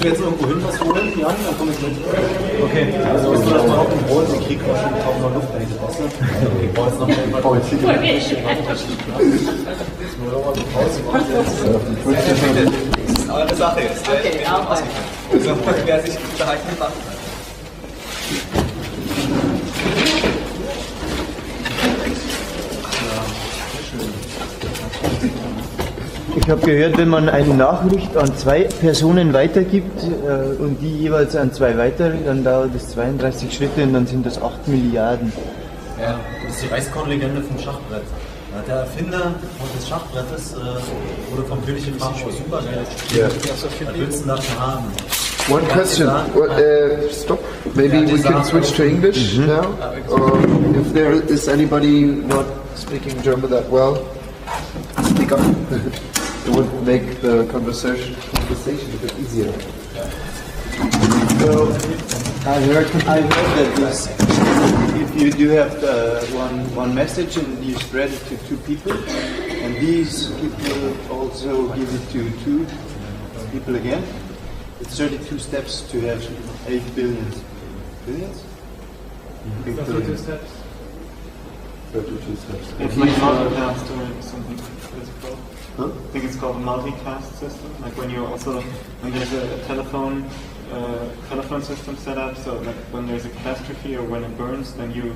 Jetzt irgendwo hin was holen, Jan, dann komme ich mit. Okay, also musst du das mal auf dem Boden, den Krieg wahrscheinlich kaum noch Luft eigentlich, weißt du? Ich brauche jetzt noch mal das ist nur noch mal so Pause machen. Das ist eure Sache jetzt. Okay, also, wer sich unterhalten macht. Ich habe gehört, wenn man eine Nachricht an 2 Personen weitergibt und die jeweils an 2 weitere, dann dauert es 32 Schritte und dann sind das 8 Milliarden. Ja, das ist die Reichskornlegende vom Schachbrett. Der Erfinder des Schachbrettes wurde vom König gefragt, was super geil ist. Was willst du dafür haben? One question. Stop. Maybe we can switch to English now. Or if there is anybody not speaking German that well, speak up. It would make the conversation a bit easier. So I heard that this, if you do have one message and you spread it to 2 people, and these people also give it to 2 people again, it's 32 steps to have 8 billions. Billions? 32 steps. 32 steps. It's like multicast or something. What's it called? Huh? I think it's called a multicast system. Like when there's a telephone system set up, so like when there's a catastrophe or when it burns, then you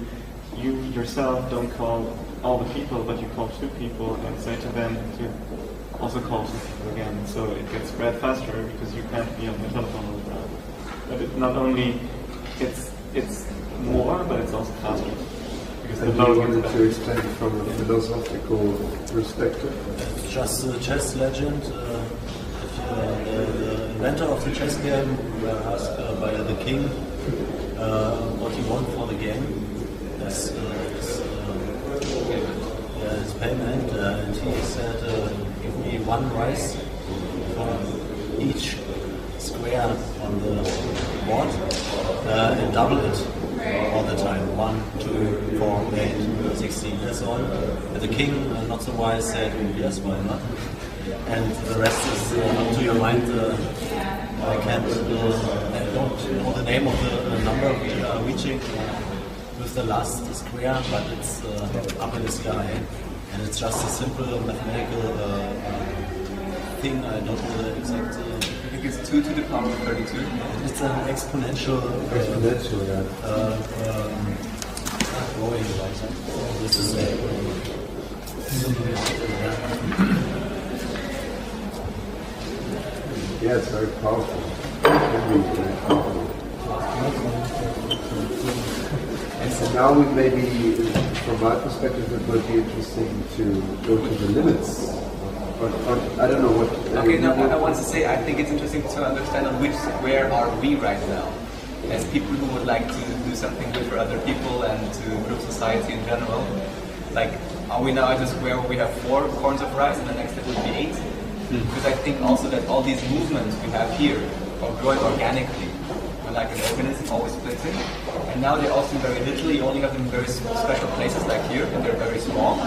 yourself don't call all the people, but you call 2 people and say to them to also call 2 people again. So it gets spread faster because you can't be on the telephone all the time. But it not only it's more, but it's also faster. And you wanted to explain from a philosophical perspective? Just a chess legend. The inventor of the chess game were asked by the king what he wanted for the game as his payment, and he said, "Give me 1 rice for each square on the board and double it all the time. 1, 2, 4, 8, 16, and so on." And the king, not so wise, said, "Yes, why not?" And the rest is up to your mind. I don't know the name of the number we are reaching with the last square, but it's up in the sky, and it's just a simple mathematical thing. I don't know the exact. I think it's 2 to the power of 32. It's an exponential. Growing, right? This is Yeah, it's very powerful. And so now we maybe, from my perspective, it would be interesting to go to the limits. Or I don't know what. Okay, no, I want to say I think it's interesting to understand on which square are we right now, as people who would like to do something good for other people and to improve society in general. Like, are we now at a square where we have 4 corners of rice and the next step would be 8? Because I think also that all these movements we have here are growing organically. We're like an organism always splitting. And now they also do very little. You only have them in very special places like here, and they're very small.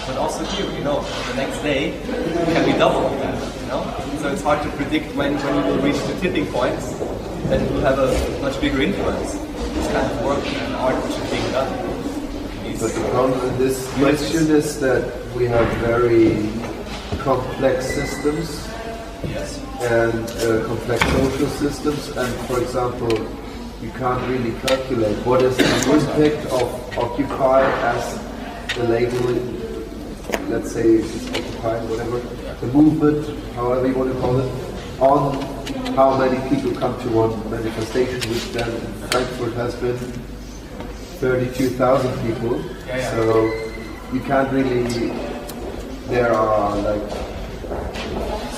But also here, the next day it can be double of that, So it's hard to predict when you will reach the tipping points that it will have a much bigger influence. This kind of work and art which is being done. But the problem with this question is that we have very complex systems, yes, and complex social systems, and for example, you can't really calculate what is the impact of Occupy as the label, let's say it's Occupy, whatever, the movement, however you want to call it, on how many people come to one manifestation, which then in Frankfurt has been 32,000 people, so you can't really. There are like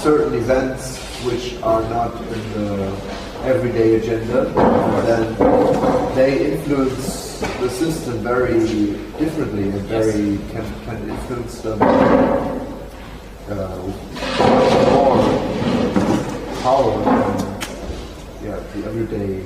certain events which are not in the everyday agenda, and then they influence the system very differently and can influence them with more power than the everyday.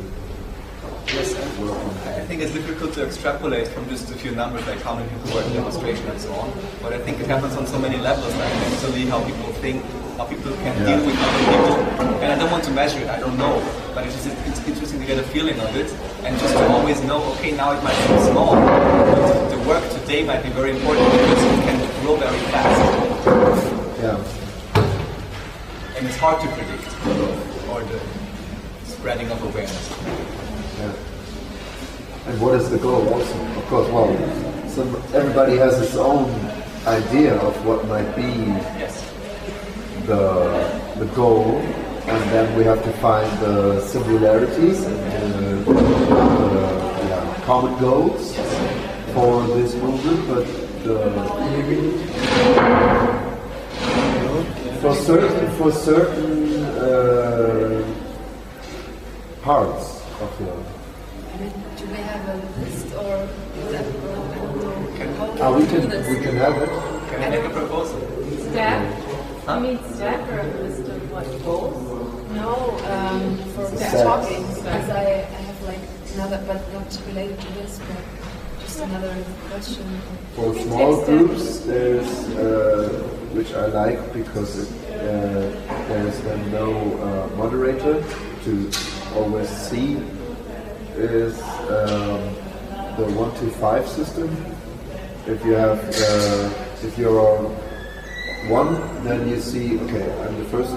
Yes, I think it's difficult to extrapolate from just a few numbers, like how many people were in demonstration and so on. But I think it happens on so many levels, like mentally, how people think, how people can deal with other people. And I don't want to measure it, I don't know, but it's interesting to get a feeling of it, and just to always know, okay, now it might seem small, but the work today might be very important because it can grow very fast. Yeah. And it's hard to predict, or the spreading of awareness. Yeah. And what is the goal also? Of course, well, everybody has his own idea of what might be the goal, and then we have to find the similarities and the common goals for this movement, but for certain parts of the. Do they have a list or whatever? We can have it. Can I make a proposal? Step? You mean step or a list of what goals? No, for talking, because I have like another, but not related to this, but just another question. For small groups, there's which I like because there's then no moderator to always see, is the 1 to 5 system. If you have, if you're 1, then you see, okay, I'm the first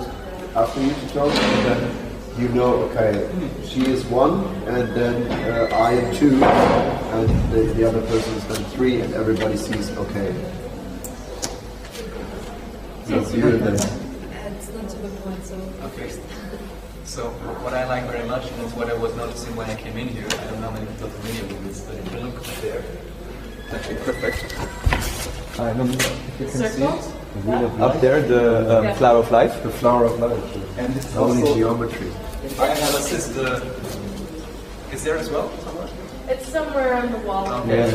after you to talk, and then you know, okay, she is 1, and then I am 2, and the other person is then 3, and everybody sees, okay. That's you and then. It's not to the point, so. Okay. So what I like very much, and it's what I was noticing when I came in here, I don't know how many people are familiar with this, but if you look there, it's actually perfect. I don't know if you can Circle? see it. Up there, the flower of life. The flower of life. And this is Only also, geometry. in my analysis, is there as well somewhere? It's somewhere on the wall. Okay.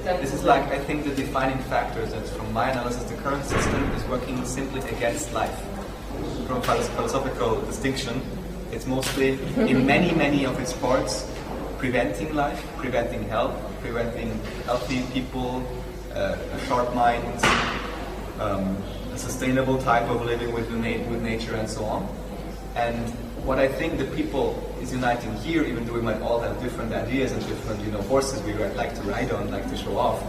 Yeah, This is like, I think, the defining factors that from my analysis, the current system is working simply against life. From a philosophical distinction, it's mostly, in many of its parts, preventing life, preventing health, preventing healthy people, a sharp mind, a sustainable type of living with nature and so on. And what I think the people is uniting here, even though we might all have different ideas and different, horses we like to ride on, like to show off,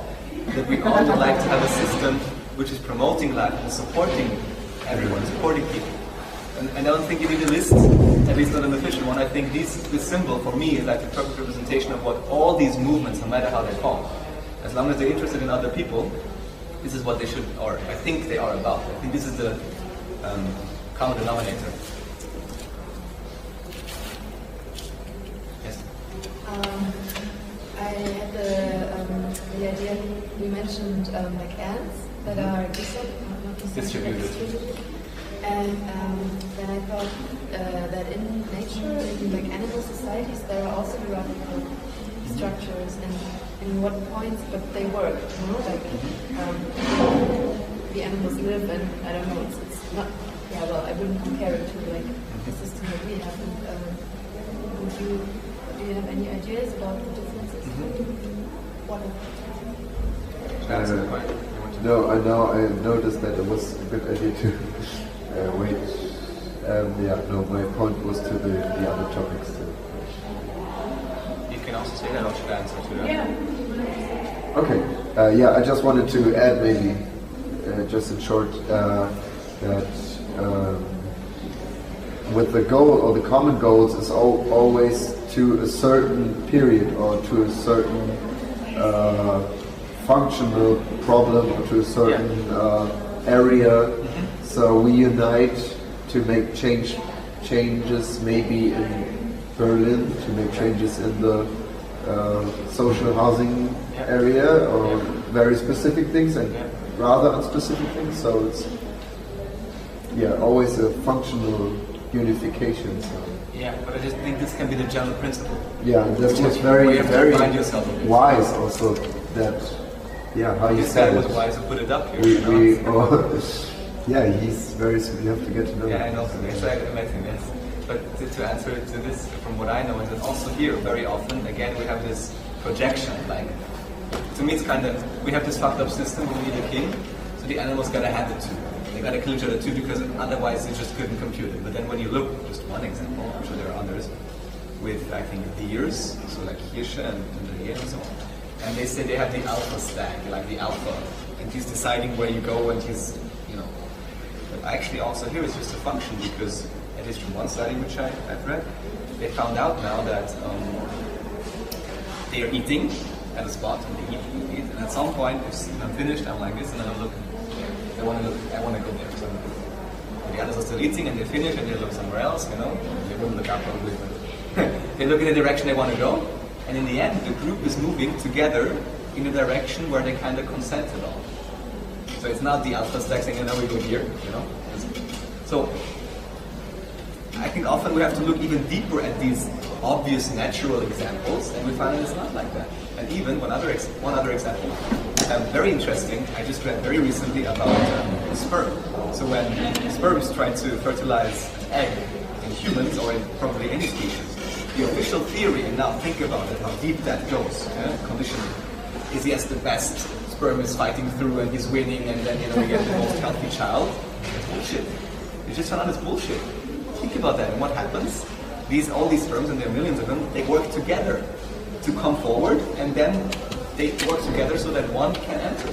that we all would like to have a system which is promoting life and supporting everyone, supporting people. And I don't think you need a list, at least not an official one. I think this symbol for me is like the perfect representation of what all these movements, no matter how they call, as long as they're interested in other people, this is what they should, or I think they are about. I think this is the common denominator. Yes? I had the idea, we mentioned like ants that are distributed. And then I thought that in nature, in like animal societies, there are also hierarchical structures and in what points, but they work, like the animals live, and I don't know, it's not, I wouldn't compare it to like the system that we have. And, do you have any ideas about the differences? What No, I noticed that it was a good idea to wait. My point was to the other topics too. You can also say that, or should I answer to that? Yeah. Okay. I just wanted to add maybe, just in short, that with the goal or the common goals is always to a certain period or to a certain functional problem or to a certain area. So we unite to make changes maybe in Berlin, to make changes in the social housing area or very specific things and rather unspecific things. So it's always a functional unification. So. Yeah, but I just think this can be the general principle. Yeah, that was very yourself a bit. wise also that how you said was it. wise to put it up here. He's very. You have to get to know. Yeah, I him. know. So I met him, yes. But to answer to this, from what I know, is that also here, very often, again, we have this projection. Like, to me, it's kind of, we have this fucked up system, we need a king, so the animals gotta hand it to. They got to kill each other too because otherwise they just couldn't compute it. But then when you look, just one example, I'm sure there are others, with I think deers, so like Kirche and and so on. And they say they have the alpha stack, like the alpha, and he's deciding where you go, and he's, you know. But actually, also here it's just a function because, at least from one study which I've read, they found out now that they are eating at a spot, and they eat, and at some point, if I'm finished, I'm like this, and then I'm looking. I want to go there. So the others are still eating, and they finish, and they look somewhere else. You know, they wouldn't look up probably, but they look in the direction they want to go. And in the end, the group is moving together in a direction where they kind of consented on. So it's not the alpha stack saying, "No, we go here." You know. So I think often we have to look even deeper at these obvious natural examples, and we find that it's not like that. And even one other example, very interesting. I just read very recently about sperm. So when sperms try to fertilize an egg in humans or in probably any species, the official theory, and now think about it, how deep that goes, conditioning, is yes, the best sperm is fighting through and he's winning, and then we get the most healthy child. It's bullshit. It's just found out it's bullshit. Think about that, and what happens? All these sperms, and there are millions of them, they work together to come forward, and then they work together so that one can enter.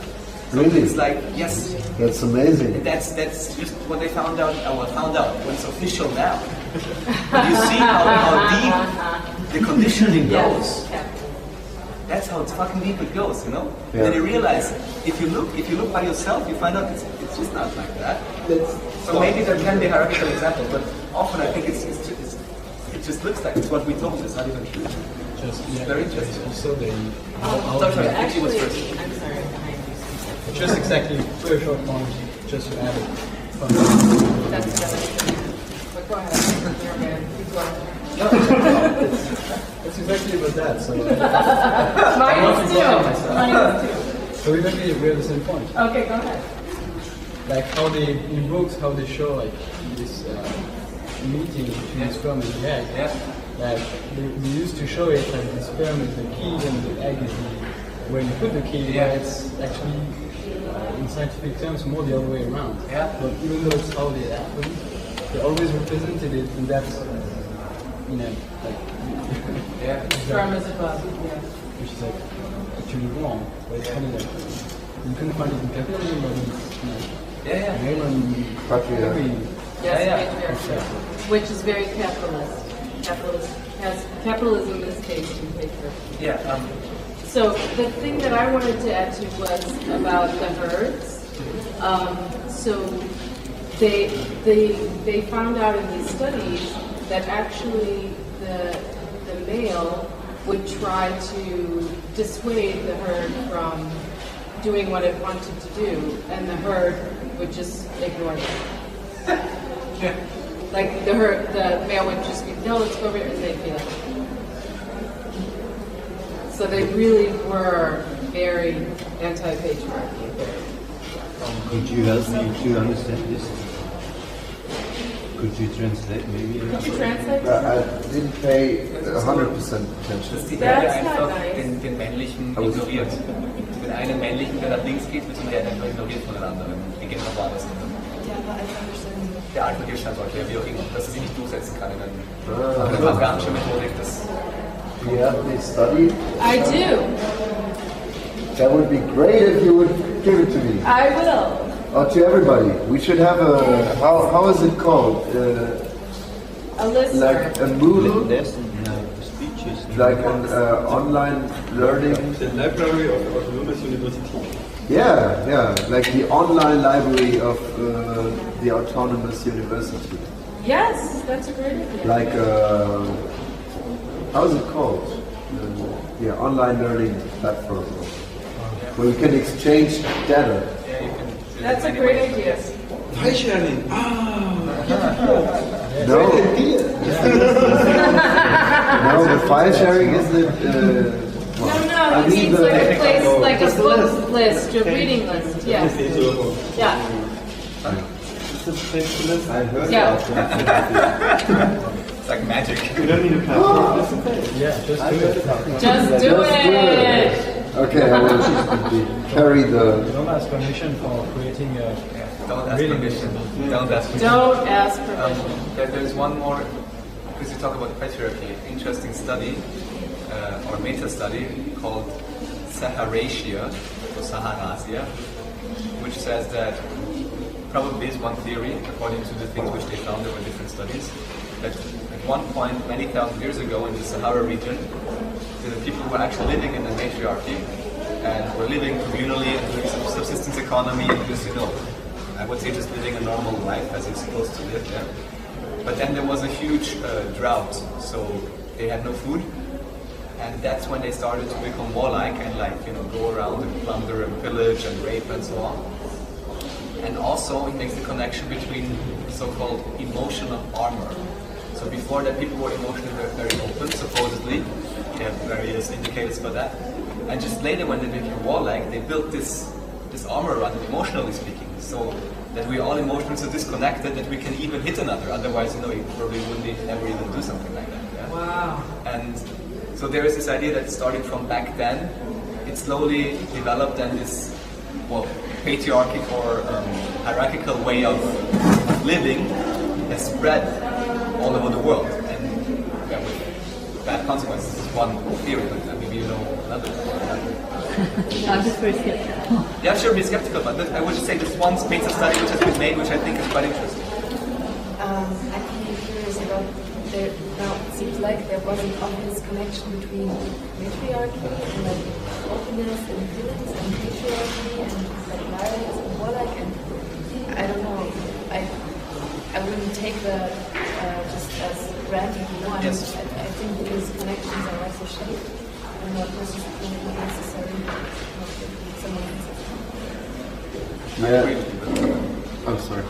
So really? It's like, yes. That's amazing. That's just what they found out, when it's official now. But you see how deep the conditioning goes. That's how fucking deep it goes, you know? Yeah. Then you realize, if you look by yourself, you find out it's just not like that. So maybe there can be hierarchical examples, but often I think it just looks like it's what we told. It's not even true. Just very interesting. Also, sorry, actually, was first. I'm sorry, behind you. Just exactly, very short point, just to add it. That's but go ahead. You're good. Keep going. It's exactly about that. So Mine is too. So we have the same point. Okay, go ahead. Like how they in books, how they show like this meeting between the sperm and the egg. Yeah. Like they used to show it like the sperm is the key and the egg is where you put the key. Yeah. But it's actually in scientific terms more the other way around. Yeah. But even though it's how they happen, they always represented it in that, like. Yeah. Sperm is above. Yeah. Which is like actually wrong, but it's kind of like you couldn't find it in capitalism, but it's Patriarchy. Which is very capitalist. Capitalism is based in patriarchy. Yeah. So the thing that I wanted to add to was about the herds. So they found out in these studies that actually the male would try to dissuade the herd from doing what it wanted to do, and the herd would just ignore it. Yeah. Like the male would just be, no, let's go over here, and they'd be like. So they really were very anti-patriarchy. Could you help me to understand this? Could you translate maybe? Could you translate? I didn't pay 100% attention. Dass die That's Erde not einfach nice. den männlichen ignoriert. Wenn einen männlichen, der nach links geht, wird der einfach ignoriert von den anderen. Die gehen nach woanders hin. Ja, aber Alpha-Bestände. Der Alpha-Standort, wie auch immer, dass er sich nicht durchsetzen kann in eine afghanische Methodik. Do you have this study? I do. That would be great if you would give it to me. I will. Or to everybody. We should have a, how is it called? A list. Like a Moodle? Speeches. Like an online learning? The library of Autonomous University. Yeah, like the online library of the Autonomous University. Yes, that's a great idea. Like, how is it called? Online learning platform. Where you can exchange data. That's a great idea. File sharing. No. No, the file sharing isn't No, he means like a place, like a book list, a reading list, yes. Yeah. I heard Yeah. about that. It's like magic. You don't need a platform. Yeah, just do it. Just do it! Okay, I will carry the... Don't ask permission for creating a... Don't ask permission. Don't ask permission. Don't ask permission. There's one more, because you talk about patriarchy, interesting study, or meta-study, called Saharasia, or Saharasia, which says that probably is one theory, according to the things which they found over different studies, that at one point, many thousand years ago in the Sahara region, the people were actually living in a matriarchy and were living communally and doing some subsistence economy and just, I would say just living a normal life as you're supposed to live there. But then there was a huge drought, so they had no food, and that's when they started to become warlike and go around and plunder and pillage and rape and so on. And also it makes the connection between so-called emotional armor. So before that, people were emotionally very open, supposedly. They have various indicators for that. And just later, when they became warlike, they built this armor around it, emotionally speaking, so that we're all emotionally so disconnected that we can even hit another. Otherwise, you probably wouldn't ever even do something like that. Yeah? Wow. And so there is this idea that starting from back then, it slowly developed, and this patriarchic or hierarchical way of living has spread all over the world, and with bad consequences. This is one theory, but maybe you know another. I'm just very skeptical. Yeah, sure, be skeptical, but I would just say this one meta study which has been made, which I think is quite interesting. I'm curious about now it seems like there was an obvious connection between matriarchy and openness and feelings and patriarchy and violence and warlike, and I don't know, I wouldn't take that just as granted. Yes. I think these connections are also shaped and not necessarily someone else's. Yeah. I'm sorry.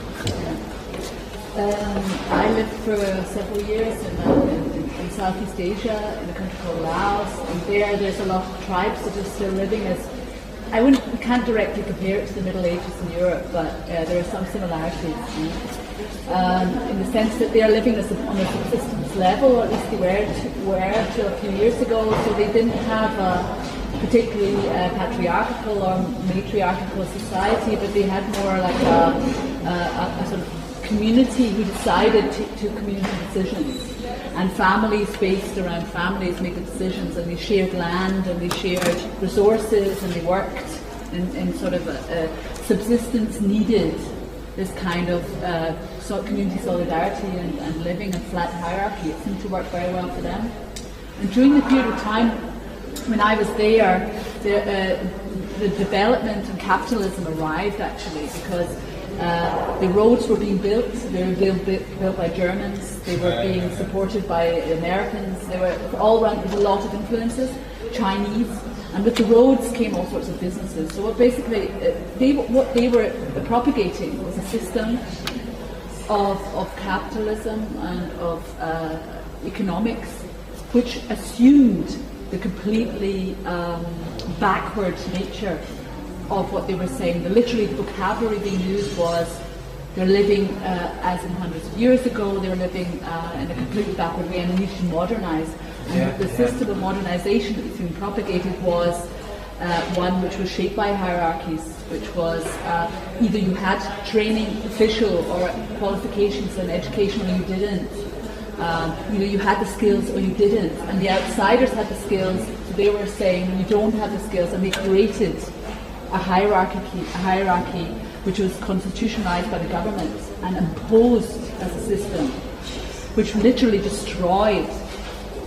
I lived for several years in Southeast Asia, in a country called Laos, and there's a lot of tribes that are still living as, we can't directly compare it to the Middle Ages in Europe, but there are some similarities in the sense that they are living on a subsistence level, or at least they were till a few years ago, so they didn't have a particularly patriarchal or matriarchal society, but they had more like a sort of community who decided to community decisions, and families based around families make the decisions, and they shared land and they shared resources and they worked in sort of a subsistence needed this kind of community solidarity and living in flat hierarchy. It seemed to work very well for them. And during the period of time when I was there, the development and capitalism arrived actually, because the roads were being built. They were built by Germans. They were being supported by Americans. They were all around with a lot of influences, Chinese, and with the roads came all sorts of businesses. So what they were propagating was a system of capitalism and of economics, which assumed the completely backward nature of what they were saying. Literally, the vocabulary being used was they're living as in hundreds of years ago. They were living in a completely backward way and they need to modernize. And the system of modernization that was being propagated was one which was shaped by hierarchies, which was either you had training, official or qualifications and education, or you didn't. You had the skills or you didn't, and the outsiders had the skills. So they were saying you don't have the skills, and they created a hierarchy which was constitutionalized by the government and imposed as a system, which literally destroyed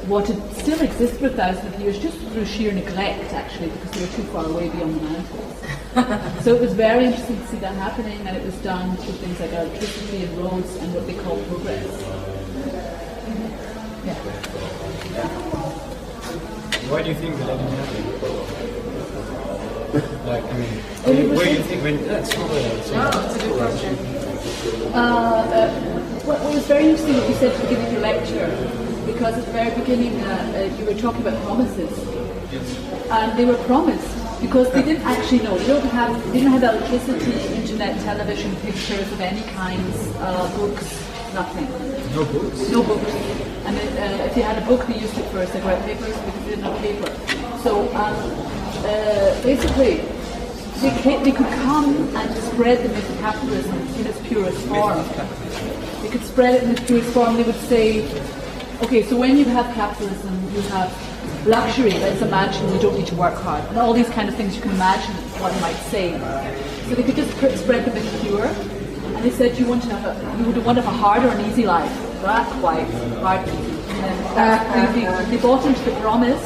what had still existed for thousands of years just through sheer neglect, actually, because they were too far away beyond the mountains. So it was very interesting to see that happening, and it was done through things like electricity and roads and what they call progress. Yeah. Why do you think that didn't happen? Like, where do you think when that's not it's a good question. What was very interesting what you said at the beginning of your lecture, because at the very beginning you were talking about promises, and they were promised because they didn't actually know. They didn't have electricity, internet, television, pictures of any kinds, books, nothing. No books. No books. And if you had a book, they used it for cigarette papers because they didn't have paper. So basically, they could come and spread the myth of capitalism in its purest form. They could spread it in its purest form. They would say, okay, so when you have capitalism, you have luxury. Let's imagine you don't need to work hard, and all these kind of things you can imagine one might say. So they could just spread the myth pure. And they said you would want to have a harder and easy life. So that's quite hard and easy. And they bought into the promise.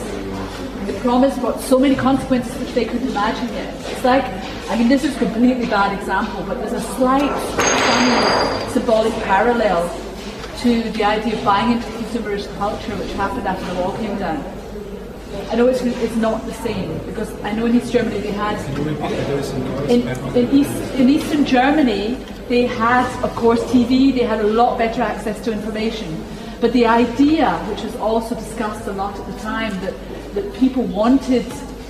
The promise brought so many consequences which they couldn't imagine yet. It's like, I mean, this is a completely bad example, but there's a slight funny symbolic parallel to the idea of buying into consumerist culture which happened after the wall came down. I know it's not the same, because I know in East Germany they had, in Eastern Germany they had, of course, TV, they had a lot better access to information. But the idea, which was also discussed a lot at the time, that people wanted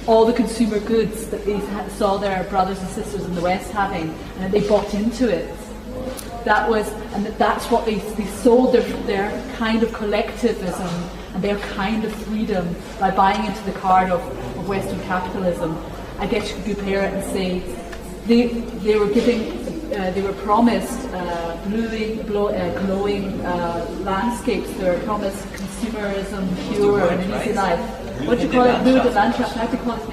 all the consumer goods that they saw their brothers and sisters in the West having, and that they bought into it. That's what they sold their kind of collectivism and their kind of freedom by buying into the card of Western capitalism. I guess you could compare it and say they were promised glowing landscapes. They were promised consumerism, pure and an easy life. What do you call it? Blue Landschaft? How do you call it in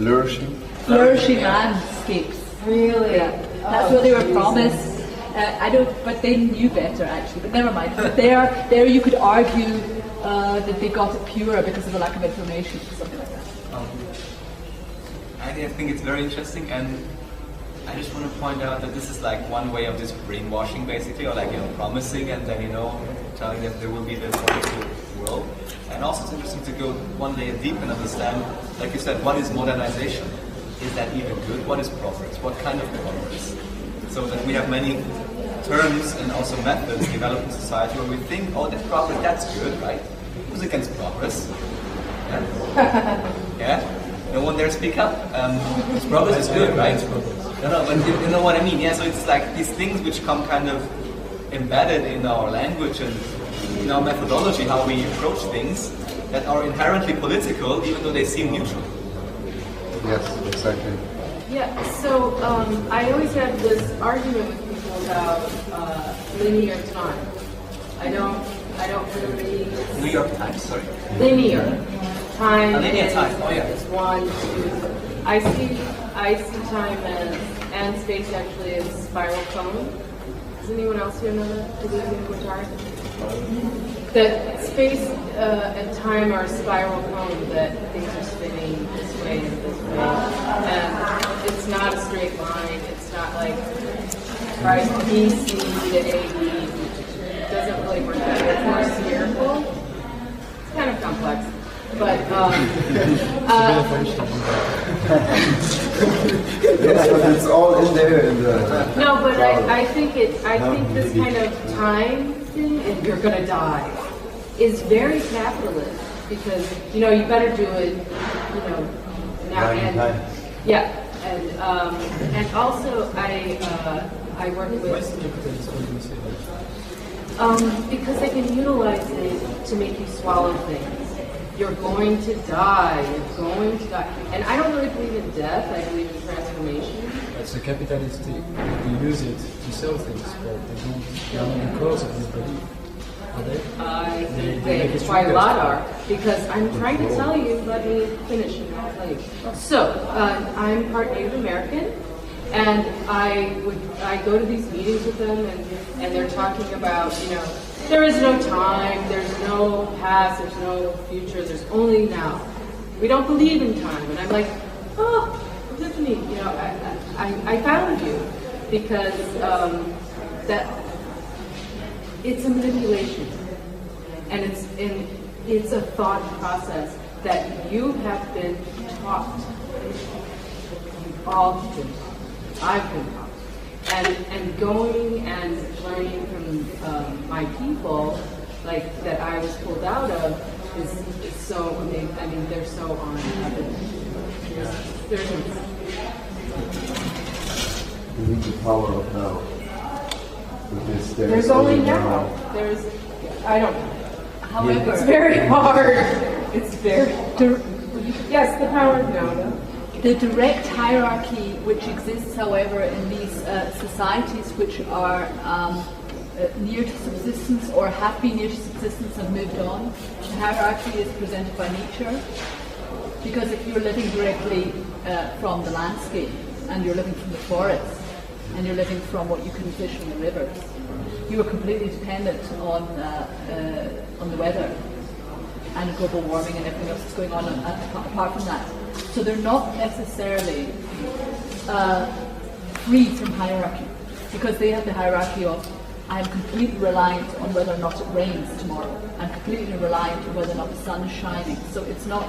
English? Flourishing landscapes. Really? Yeah. That's what they were promised. But they knew better actually. But never mind. But there you could argue that they got it pure because of the lack of information, something like that. I think it's very interesting, and I just want to point out that this is like one way of this brainwashing, basically, or like promising and then telling them there will be this wonderful world. And also it's interesting to go one layer deep and understand, like you said, what is modernization? Is that even good? What is progress? What kind of progress? So that we have many terms and also methods developed in society where we think, oh, that progress, that's good, right? Who's against progress? Yeah? Yeah? No one dare speak up. Progress is good, right? No, but you know what I mean? Yeah, so it's like these things which come kind of embedded in our language and in our methodology, how we approach things that are inherently political, even though they seem neutral. Yes, exactly. Yeah, so I always have this argument with people about linear time. I don't really... New York Times, sorry. Linear time. Linear time, oh yeah. Is 1, 2. I see time and space actually as spiral cone. Does anyone else here know that? Do we have any regard? That space and time are a spiral cone, that things are spinning this way and this way. And it's not a straight line. It's not like BC to AD. It doesn't really work that way. It's more spherical. It's kind of complex. But yes, but it's all in there. No, but I think this kind of time thing, if you're going to die, is very capitalist, because you better do it, now and yeah, and also I work with because they can utilize it to make you swallow things. You're going to die. You're going to die. And I don't really believe in death. I believe in transformation. It's a capitalist. They use it to sell things, but they are not the cause of this belief. Are they? I think they quite a lot are. Because I'm trying to tell you, let me finish and I'll tell you. So, I'm part Native American. And I go to these meetings with them and they're talking about, there is no time, there's no past, there's no future, there's only now. We don't believe in time. And I'm like, oh, Epiphany, I found you. Because that it's a manipulation. And it's a thought process that you have been taught. You've all been taught. I've been taught. And going and learning from my people, like that I was pulled out of, is so amazing. I mean, they're so on evidence. There's You need the power of now. Because there's only now. I don't know. However, it's very hard. It's very. Yes, the power of now. The direct hierarchy which exists, however, in these societies which are near to subsistence or have been near to subsistence and moved on, the hierarchy is presented by nature. Because if you're living directly from the landscape, and you're living from the forest, and you're living from what you can fish from the rivers, you are completely dependent on the weather and global warming and everything else that's going on apart from that. So they're not necessarily free from hierarchy, because they have the hierarchy of I'm completely reliant on whether or not it rains tomorrow. I'm completely reliant on whether or not the sun is shining. So it's not,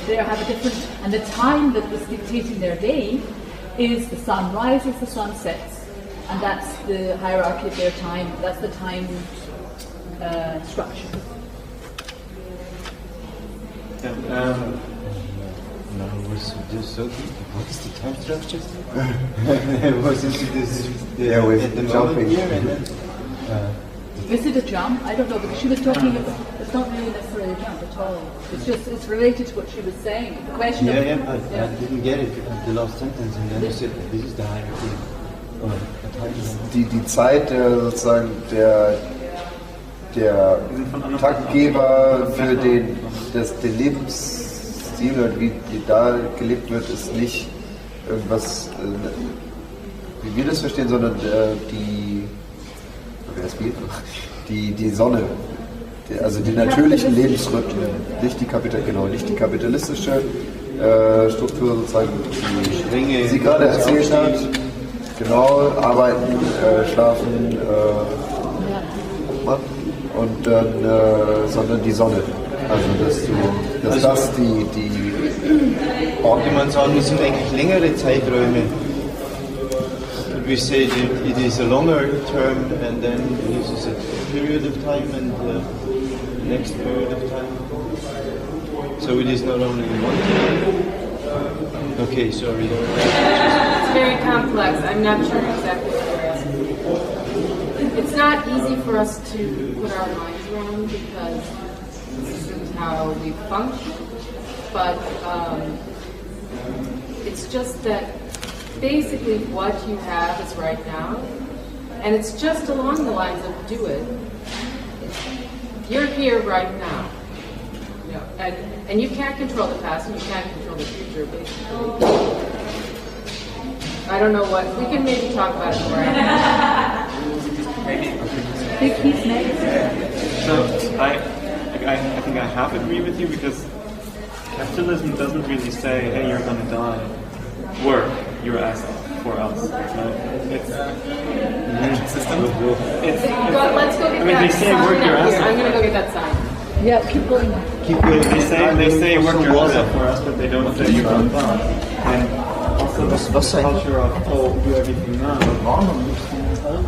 they have a different, and the time that is dictating their day is the sun rises, the sun sets, and that's the hierarchy of their time. That's the time structure. What is the time structure? With jumping here and then. Is it a jump? I don't know, because she was talking about, it's not really necessarily a jump at all. It's related to what she was saying. The question I didn't get it, the last sentence, and then you said, this is the hierarchy. Die Zeit sozusagen der Taktgeber für den Lebensstil oder wie da gelebt wird, ist nicht irgendwas, wie wir das verstehen, sondern die Sonne, also die natürlichen Lebensrhythmen, nicht die kapitalistische Struktur sozusagen, die sie gerade erzählt hat. Genau, arbeiten, schlafen und dann, sondern die Sonne. Also dass das die könnte man sagen, das sind eigentlich längere Zeiträume. We say that it is a longer term, and then this is a period of time, and the next period of time. So it is not only one time. Okay, sorry. It's very complex. I'm not sure exactly what you're asking. It's not easy for us to put our minds around because this is how we function. But it's just that basically what you have is right now, and it's just along the lines of do it. You're here right now. You know, and you can't control the past and you can't control the future, basically. I don't know what, we can maybe talk about it more. So I think I half agree with you, because capitalism doesn't really say, hey, you're going to die. Work your ass off for us. Right? It's system. Let's go get they say work your ass off. I'm going to go get that sign. Yeah, keep going. They say work your ass off for us, but they don't say you're going to die. And also the culture of do everything now.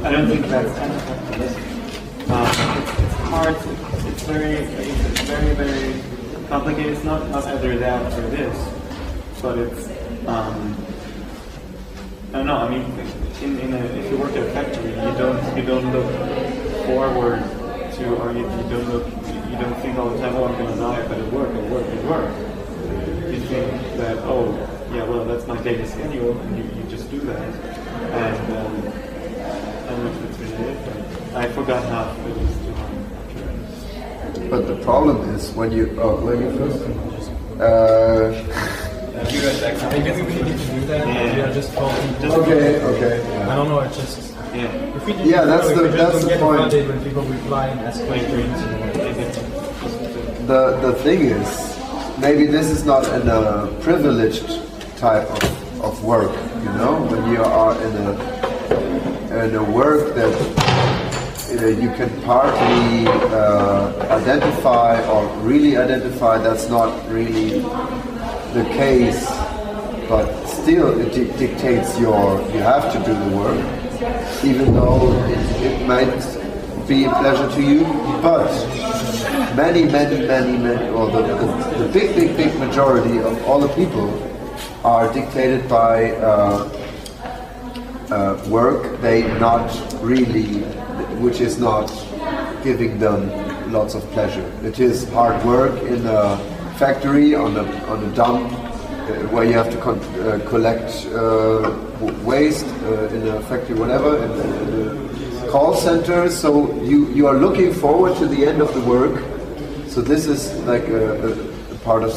I don't think that's anti-capitalism. It's hard. It's very, very complicated. It's not either that or this, but it's. I don't know. I mean, if you work at a factory, you don't look forward to, or you don't think all the time, oh, I'm going to die, but at work. You think that, oh, yeah, well, that's my daily schedule, and you just do that. And I don't know if it's really it, but I forgot how it is to. But the problem is when you first. I guess we need to do that. Yeah. We are just talking. Okay. I don't know. It's just. Yeah. If we That's the point. When people reply and ask questions. The thing is, maybe this is not in a privileged type of work. You know, when you are in a work that you can partly identify or really identify. That's not really the case, but still it dictates you have to do the work, even though it might be a pleasure to you. But many, or the big majority of all the people are dictated by work they not really, which is not giving them lots of pleasure. It is hard work in a factory, on a dump, where you have to collect waste in a factory, whatever, in a call center. So you are looking forward to the end of the work. So this is like a part of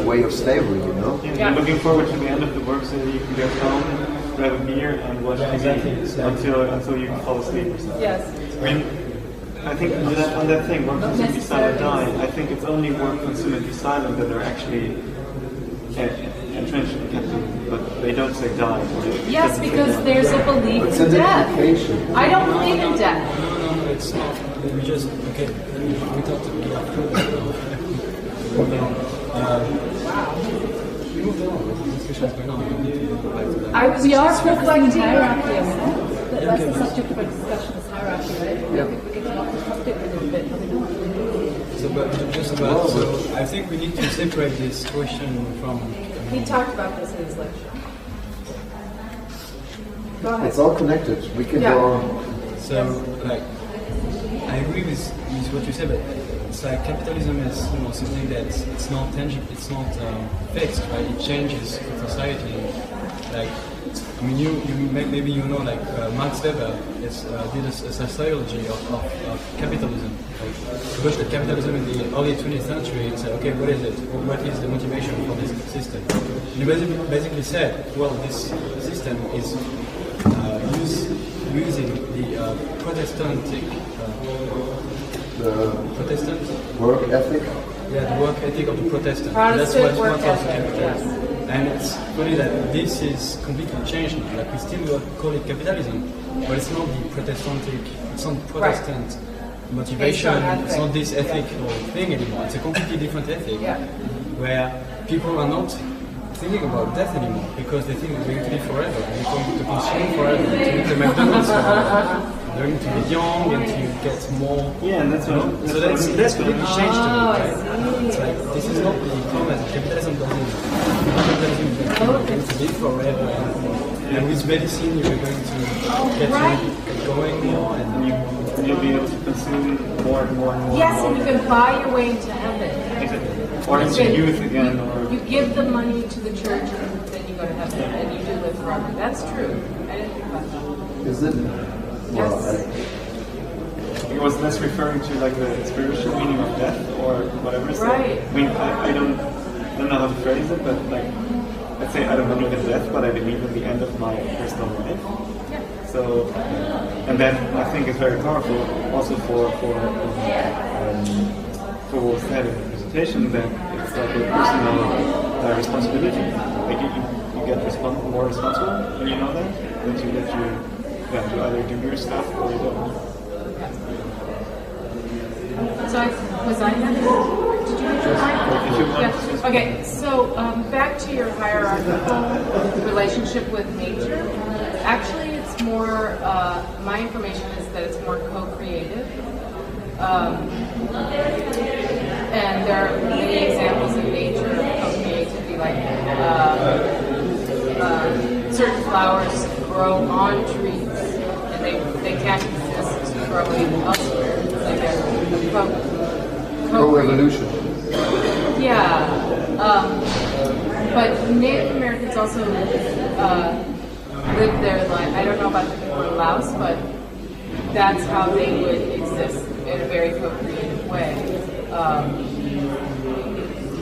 a way of slavery, you know. Yeah, you're looking forward to the end of the work so that you can go home, grab a beer, and watch TV until you fall asleep or something. Yes. I think on that thing, work, consume, be silent, die. I think it's only work, consume, and be silent that are actually entrenched in capitalism, but they don't say die. Yes, because there's a belief in death. I don't believe in death. No, it's not. We just, okay, we talked about we are focusing hierarchy, that's the subject of our discussion is hierarchy, right? Yeah. We get off the subject a little bit. So I think we need to separate this question from... He talked about this in his lecture. Go ahead. It's all connected. We can go on. So, like, I agree with what you said, but it's like capitalism is something that it's not tangible, it's not fixed, right? It changes with society. Like, I mean, maybe you know, like Max Weber did a sociology of capitalism. Like, he looked at capitalism in the early 20th century and said, okay, what is it? What is the motivation for this system? And he basically said, well, this system is using the Protestant work ethic. Yeah, the work ethic of the Protestant. Protestant That's work what ethic, yes. And it's funny that this is completely changed now. Like we still call it capitalism, but it's not the Protestant motivation. It's not this ethical thing anymore. It's a completely different ethic, where people are not thinking about death anymore because they think they're going to live forever, they're going to consume forever, to eat the McDonald's forever. They're going to be young and to get more. Yeah, and that's what. So that's completely changed to me. Right? It's like this is not the problem. Capitalism doesn't. Capitalism is going to live forever, and with medicine you're going to get going more, and you'll be able to consume more and more and more. Yes, and you can buy your way into heaven. Or into youth again. Or you give the money to the church, and then you go to heaven, and you do live forever. That's true. I didn't think about that. Is it? Yes. It was less referring to like the spiritual meaning of death or whatever. Right. I mean, I don't know how to phrase it, but like, let's say I don't believe in death, but I believe in the end of my personal life. Yeah. So, and that I think is very powerful, also for what was said in the presentation, that it's like a personal responsibility. Like you get more responsible when you know that you either do your stuff or you don't. So was I next? Did you get your mic? Yeah. Okay, so back to your hierarchical relationship with nature. Actually, it's more, my information is that it's more co-creative. And there are many examples in nature of co-creativity, like certain flowers grow on trees, and they can't exist growing elsewhere. It's like a co-evolution. Yeah, but Native Americans also live their life. I don't know about the people in Laos, but that's how they would exist in a very co-creative way.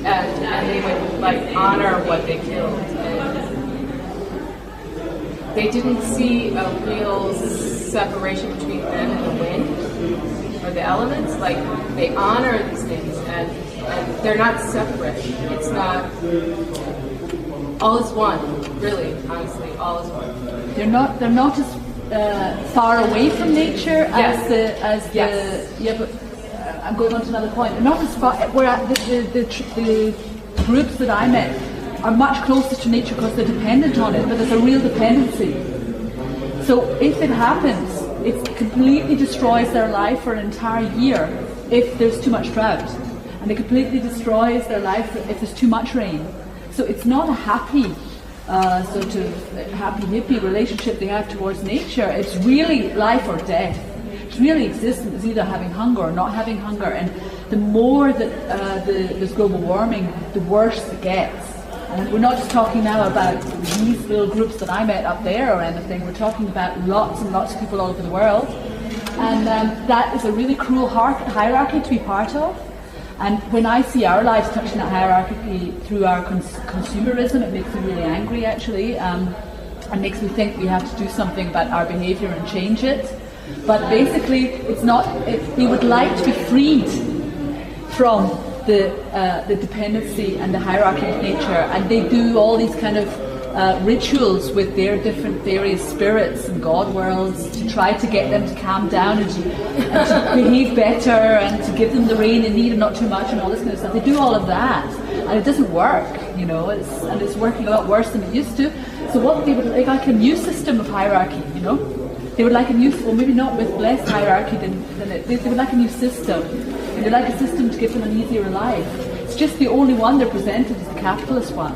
And they would like honor what they killed. And they didn't see a real separation between them and the wind or the elements. Like they honor these things, and they're not separate. It's not. All is one. Really, honestly, all is one. They're not as far away from nature as the yeah. But I'm going on to another point. They're not as far. Where the groups that I met are much closer to nature because they're dependent on it. But there's a real dependency. So if it happens, it completely destroys their life for an entire year if there's too much drought, and it completely destroys their life if there's too much rain. So it's not a happy sort of happy hippie relationship they have towards nature. It's really life or death. It's really existence. It's either having hunger or not having hunger. And the more that there's global warming, the worse it gets. And we're not just talking now about these little groups that I met up there or anything. We're talking about lots and lots of people all over the world. And that is a really cruel hierarchy to be part of. And when I see our lives touching that hierarchy through our consumerism, it makes me really angry, actually. And makes me think we have to do something about our behaviour and change it. But basically, it's not. We would like to be freed from the dependency and the hierarchy of nature, and they do all these kind of rituals with their different various spirits and god worlds to try to get them to calm down and to behave better and to give them the rain they need and not too much and all this kind of stuff. They do all of that, and it doesn't work, you know. It's working a lot worse than it used to. So what they would like a new system of hierarchy, you know. They would like a new, well, maybe not with less hierarchy than it. They would like a new system. And they'd like a system to give them an easier life. It's just the only one they're presented as the capitalist one.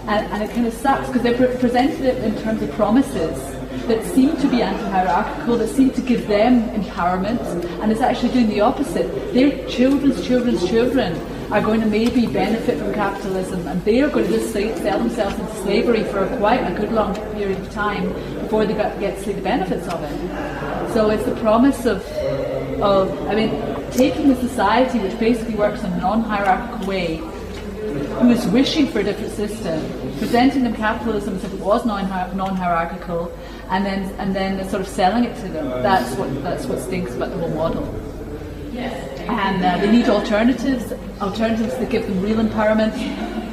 And it kind of sucks because they presented it in terms of promises that seem to be anti-hierarchical, that seem to give them empowerment, and it's actually doing the opposite. Their children's children are going to maybe benefit from capitalism, and they are going to just sell themselves into slavery for quite a good long period of time before they get to see the benefits of it. So it's the promise of taking a society which basically works in a non-hierarchical way, who is wishing for a different system, presenting them capitalism as if it was non-hierarchical, and then sort of selling it to them. That's what stinks about the whole model. And they need alternatives that give them real empowerment,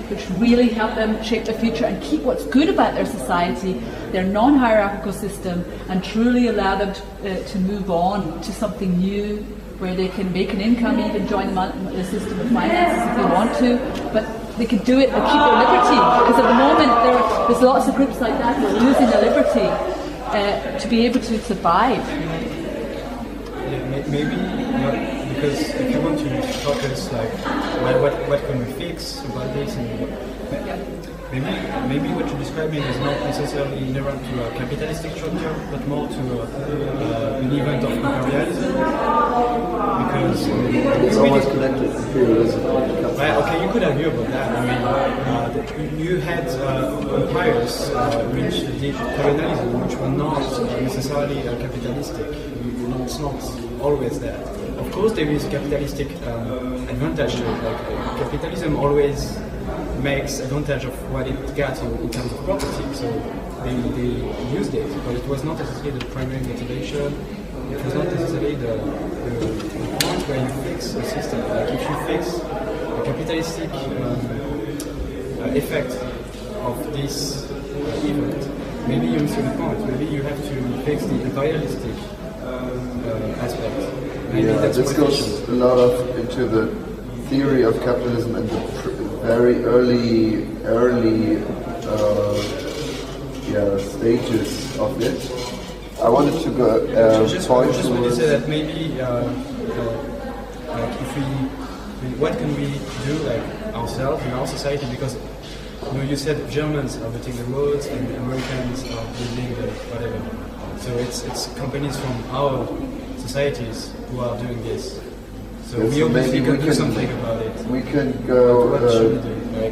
which really help them shape their future and keep what's good about their society, their non-hierarchical system, and truly allow them to move on to something new, where they can make an income, even join the system of finances if they want to, but they can do it and keep their liberty, because at the moment there's lots of groups like that who are losing their liberty to be able to survive. Yeah, maybe not, because if you want to focus like what can we fix about this, and maybe what you're describing is not necessarily inherent to a capitalistic structure, but more to an event of imperialism. Because it's almost connected to imperialism. Okay, you could argue about that. I mean, you had empires which did colonialism, which were not necessarily capitalistic. It's not always that. Of course, there is a capitalistic advantage to it. Like capitalism always makes advantage of what it got in terms of property. So they used it, but it was not necessarily the primary motivation. It was not necessarily the point where you fix a system. Like if you fix the capitalistic effect of this event, maybe you miss the point. Maybe you have to fix the imperialistic aspect. Maybe that's this goes a lot into the theory of capitalism and the very early stages of it. I wanted to go just point just want to say that maybe like if we what can we do like ourselves in our society, because you said Germans are building the roads and Americans are building the whatever. So it's companies from our societies who are doing this. So we obviously can do something about it. We can go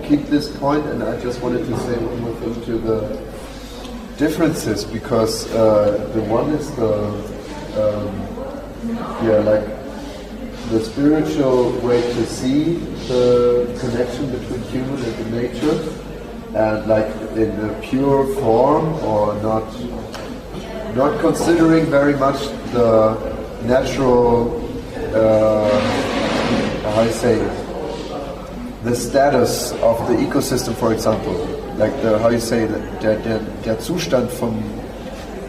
keep this point, and I just wanted to say one more thing to the differences, because the one is like the spiritual way to see the connection between human and the nature, and like in a pure form, or not considering very much the natural the status of the ecosystem, for example, like der Zustand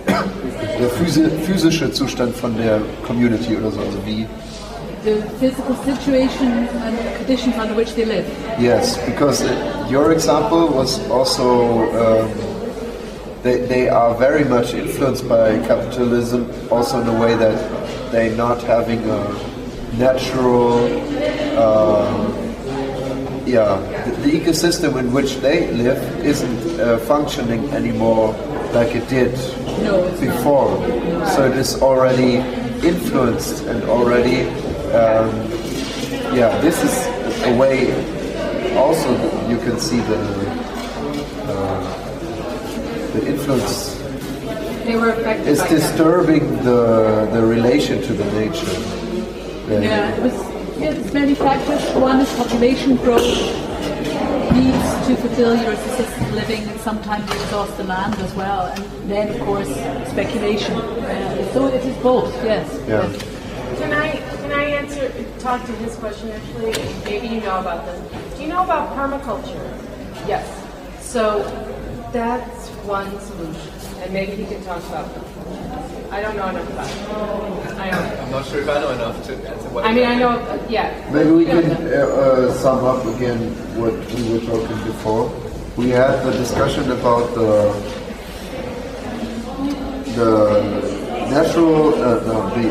der physische Zustand von der Community oder so, also wie the physical situation and conditions under which they live. Yes, because your example was also they are very much influenced by capitalism, also in a way that they're not having a natural the ecosystem in which they live isn't functioning anymore like it did before. So it is already influenced and already yeah, this is a way also you can see the influence They were affected is by disturbing the relation to the nature. Yeah, there's many factors. One is population growth, needs to fulfill your assisted living, and sometimes you exhaust the land as well. And then, of course, speculation. So it is both, yes. Yeah. Yes. Can I talk to his question actually? Maybe you know about this. Do you know about permaculture? Yes. So that's one solution, and maybe he can talk about that. I don't know enough about it. I'm not sure if I know enough to answer what. I mean, I know, yeah. Maybe we can sum up again what we were talking before. We had the discussion about the natural, the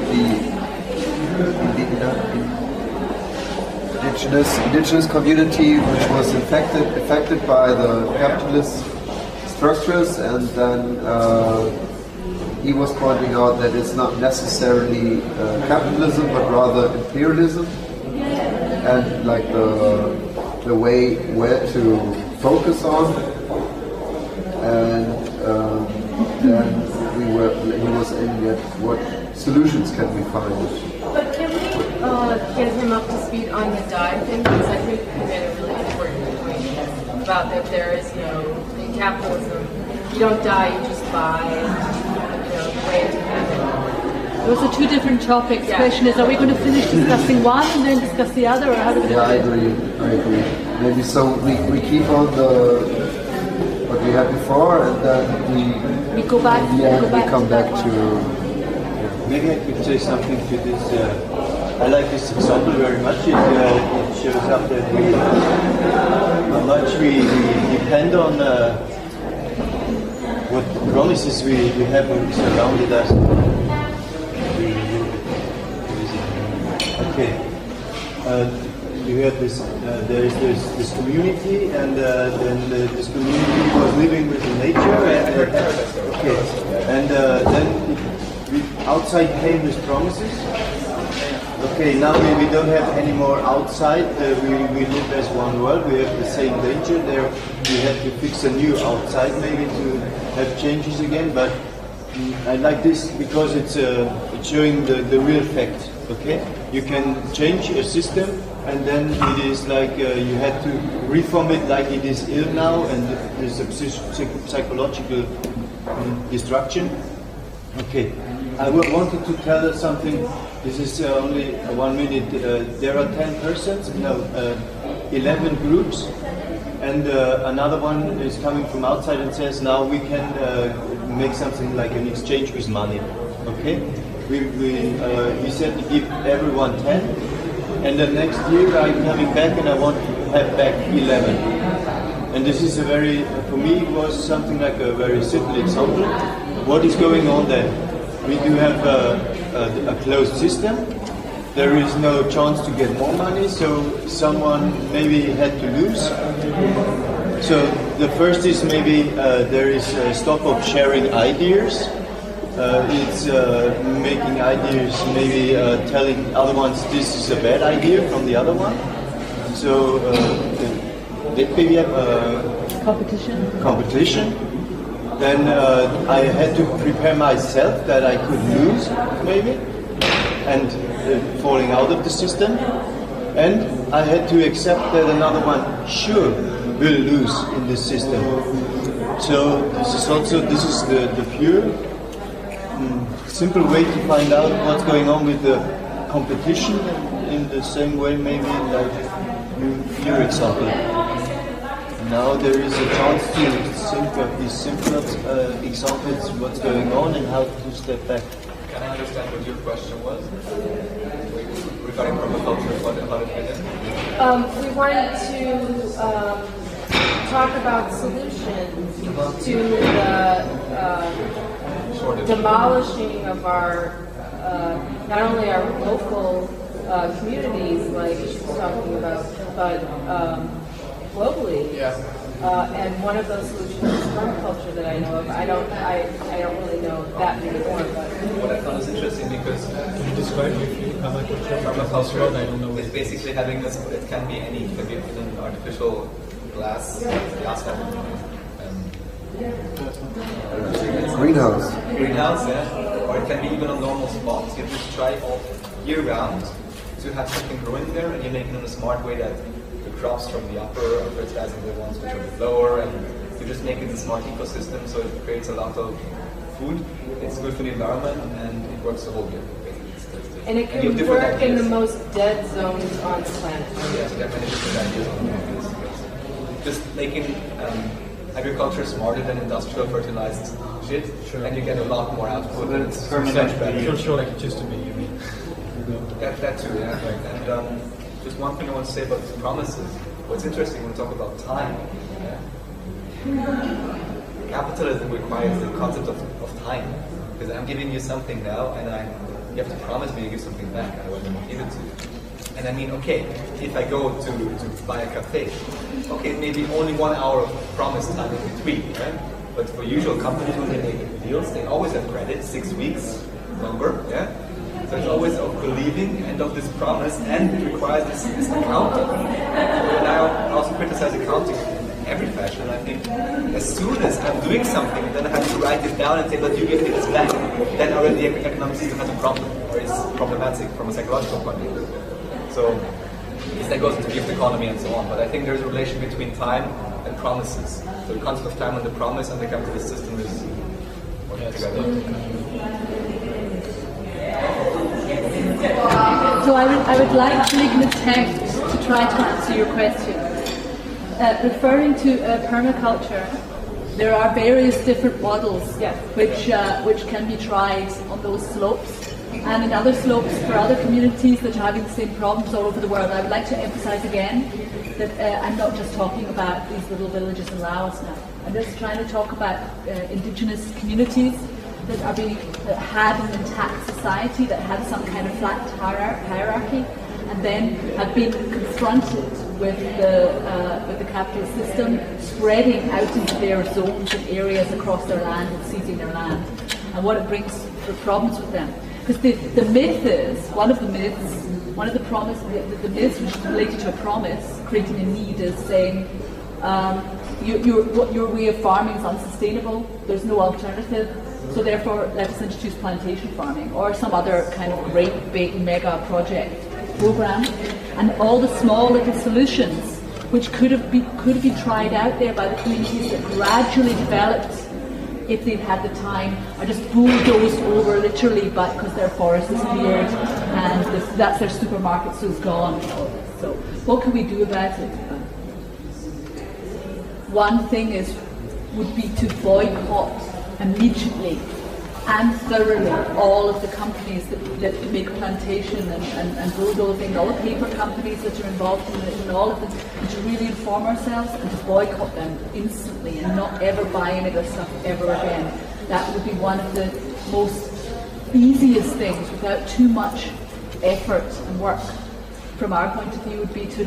indigenous community, which was affected by the capitalist structures, and then he was pointing out that it's not necessarily capitalism, but rather imperialism, and like the way where to focus on, and then he was aiming at what solutions can we find. But can we get him up to speed on the die thing? Because I think he made a really important point about that there is, in capitalism, you don't die, you just buy, the way to heaven. Those are two different topics. The question is, are we going to finish discussing one and then discuss the other, or how do we do it? I agree. Maybe so we keep on what we had before, and then we go back. we come back to. Maybe I could say something to this. I like this example very much. It shows up that how much we depend on what promises we have surrounded us. Okay. You have this. There is this community, and then this community was living with the nature. And then outside came with promises. Okay, now we don't have any more outside. We live as one world. We have the same danger. There, we have to fix a new outside, maybe to have changes again. But I like this because it's showing the real fact. Okay, you can change a system, and then it is like you had to reform it like it is ill now, and there's a psychological destruction. Okay, I wanted to tell us something. This is only 1 minute. There are 10 persons, 11 groups, and another one is coming from outside and says, now we can make something like an exchange with money. Okay, we said to give everyone 10, and the next year I'm coming back and I want to have back 11. And this is for me it was something like a very simple example. What is going on there? We do have a closed system. There is no chance to get more money, so someone maybe had to lose. So the first is maybe there is a stop of sharing ideas. It's making ideas, maybe telling other ones this is a bad idea from the other one. So maybe have competition. Then I had to prepare myself that I could lose, maybe, and falling out of the system. And I had to accept that another one will lose in this system. So this is the pure, simple way to find out what's going on with the competition. In the same way, maybe like your example. Now there is a chance to think of these simpler examples, what's going on and how to step back. Can I understand what your question was? Regarding permaculture, how did it fit in? We wanted to talk about solutions to the demolishing of our, not only our local communities, like she was talking about, but globally. And one of those solutions is permaculture that I know of. I don't really know that many more. But what I found is interesting because Can you describe briefly permaculture? permaculture I don't know. is basically having this. It can be any. It can be an artificial glass Greenhouse. greenhouse, yeah, or it can be even on normal spots. You just try all year round to have something growing there, and you make it in a smart way that the crops from the upper are fertilizing the ones which are a bit lower, and you just make it a smart ecosystem, so it creates a lot of food. It's good for the environment, and it works the whole year. and it can work in the most dead zones on the planet. Yeah, so there are many different ideas on this. Just making agriculture smarter than industrial fertilized shit, and you get a lot more output. So It's permanent. much better. Not sure like it used to be, you mean? That too, yeah. And just one thing I want to say about these promises. What's interesting when we talk about time, capitalism requires the concept of time. Because I'm giving you something now, and you have to promise me to give something back, otherwise I won't give it to you. And I mean, okay, if I go to buy a cafe, okay, maybe only 1 hour of promise time in between, right? But for usual companies, when they make deals, they always have credit, 6 weeks longer, yeah? So it's always of believing and of this promise, and it requires this accounting. And I also criticize accounting in every fashion. I think as soon as I'm doing something, then I have to write it down and say, but you give me this back, then already the economic system has a problem, or is problematic from a psychological point of view. So that goes into gift economy and so on. But I think there's a relation between time and promises. So the concept of time and the promise and the capitalist system is working together. So I would like to make an attempt to try to answer your question. Referring to permaculture, there are various different models which can be tried on those slopes. And in other slopes for other communities that are having the same problems all over the world. I would like to emphasize again that I'm not just talking about these little villages in Laos now. I'm just trying to talk about indigenous communities that had an intact society, that had some kind of flat hierarchy, and then have been confronted with the capitalist system spreading out into their zones and areas across their land and seizing their land, and what it brings for problems with them. Because the myth is, one of the myths which is related to a promise, creating a need, is saying your way of farming is unsustainable, there's no alternative, so therefore let us introduce plantation farming or some other kind of great big mega project program, and all the small little solutions which could have been tried out there by the communities that gradually developed, if they'd had the time, are just bulldozed over literally because their forest is cleared and that's their supermarket, so it's gone. So what can we do about it? One thing would be to boycott immediately and thoroughly all of the companies that make plantation and bulldozing, all the paper companies that are involved in it, and all of them, and to really inform ourselves and to boycott them instantly and not ever buy any of their stuff ever again. That would be one of the most easiest things without too much effort and work. From our point of view, would be to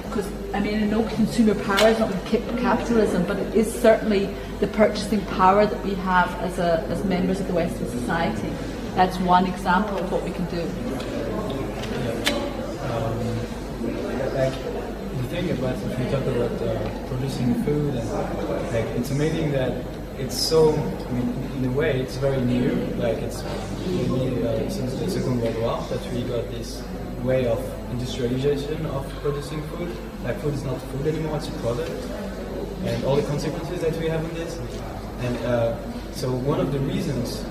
because I mean, no consumer power is not capitalism, but it is certainly the purchasing power that we have as members of the Western society. That's one example of what we can do. Like the thing about, if we talk about producing food, and it's amazing that it's so, I mean, in a way, it's very new. Like it's maybe since the Second World War that we got this way of industrialization of producing food. Like food is not food anymore; it's a product, and all the consequences that we have in this. And so one of the reasons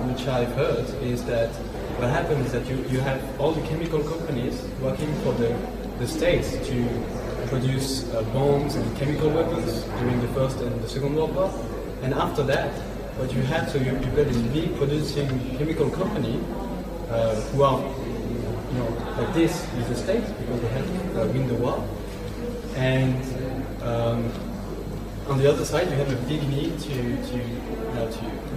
which I've heard is that what happens is that you have all the chemical companies working for the states to produce bombs and chemical weapons during the First and the Second World War. And after that, what you have, so you've got this big producing chemical company who are, like this is the state because they had to win the war. And on the other side, you have a big need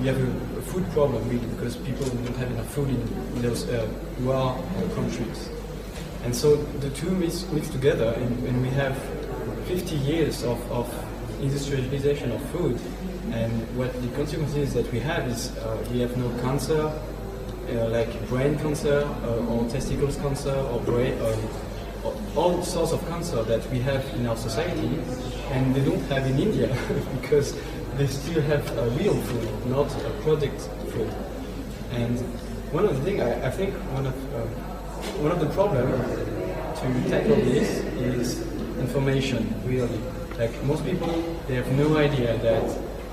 you have a food problem really because people don't have enough food in those war countries. And so the two mix together, and we have 50 years of industrialization of food, and what the consequence is that we have is we have no cancer, like brain cancer or testicles cancer or brain, all sorts of cancer that we have in our society, and they don't have in India because they still have real food, not a product food. And one of the things I think one of the problems to tackle this is information. Really, like most people, they have no idea that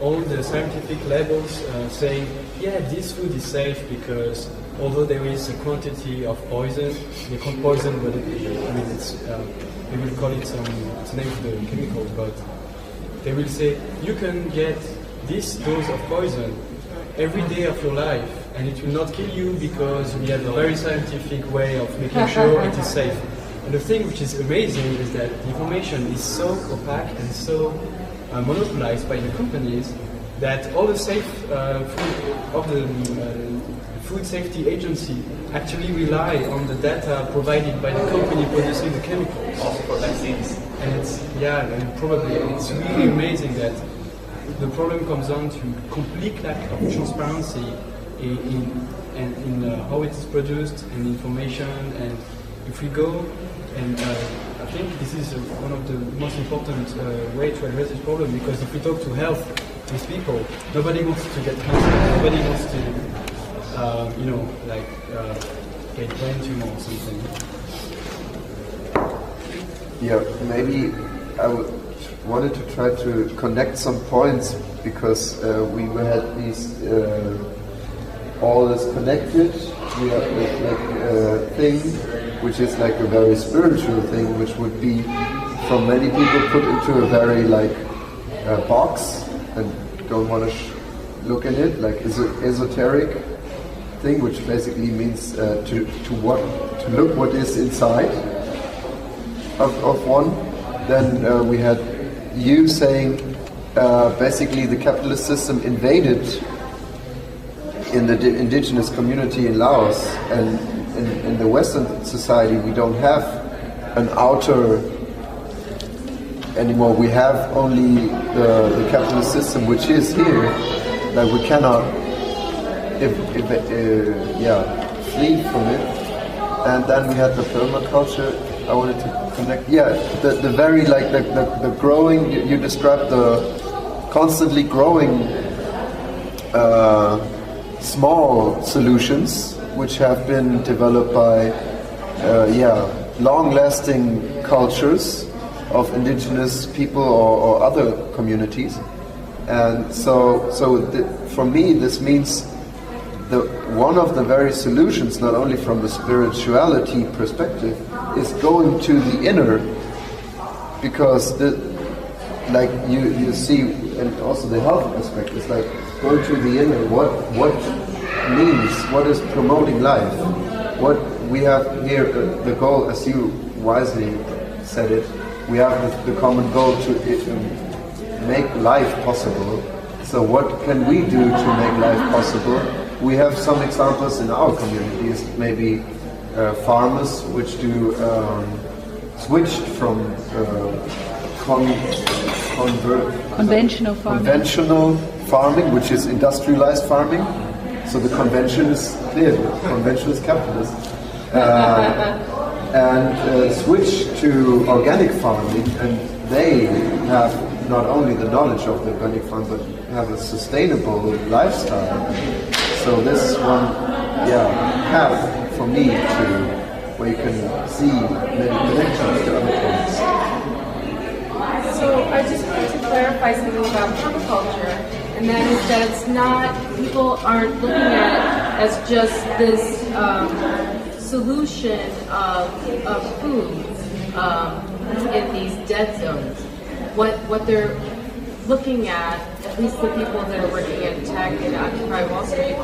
all the scientific labels saying, yeah, this food is safe because although there is a quantity of poison, they call poison, but they will call it it's named the chemical, but they will say you can get this dose of poison every day of your life, and it will not kill you because we have a very scientific way of making sure it is safe. And the thing which is amazing is that the information is so opaque and so monopolized by the companies that all the safe food of the Food Safety Agency actually rely on the data provided by the company producing the chemicals. Also for vaccines. And it's probably it's really amazing that the problem comes down to complete lack of transparency in how it is produced and information. And if we go and I think this is one of the most important way to address this problem, because if we talk to health with people, nobody wants to get cancer, nobody wants to get brain tumor or something. Yeah, maybe I wanted to try to connect some points, because we had these all is connected. We have this thing, which is like a very spiritual thing, which would be from many people put into a very box and don't want to look in it, like esoteric thing, which basically means to look what is inside of one. Then we had you saying basically the capitalist system invaded in the indigenous community in Laos, and in the Western society we don't have an outer anymore. We have only the capitalist system, which is here, that we cannot flee from it. And then we had the permaculture. I wanted to connect. Yeah, the very the growing. You described the constantly growing small solutions, which have been developed by long-lasting cultures of indigenous people or other communities. And for me, this means one of the very solutions, not only from the spirituality perspective, is going to the inner, because you see, and also the health aspect is like going to the inner. What means, what is promoting life? What we have here, the goal, as you wisely said it, we have the common goal to make life possible. So what can we do to make life possible? We have some examples in our communities, maybe farmers which do switched from conventional farming, which is industrialized farming. So the convention is clear, convention is capitalist. And switch to organic farming, and they have not only the knowledge of the organic farm, but have a sustainable lifestyle. So this one, path for me to where you can see many connections to other things. So I just wanted to clarify something about permaculture, and that is that it's not, people aren't looking at it as just this solution of food in these dead zones. What they're looking at least the people that are working at tech and Occupy Wall Street,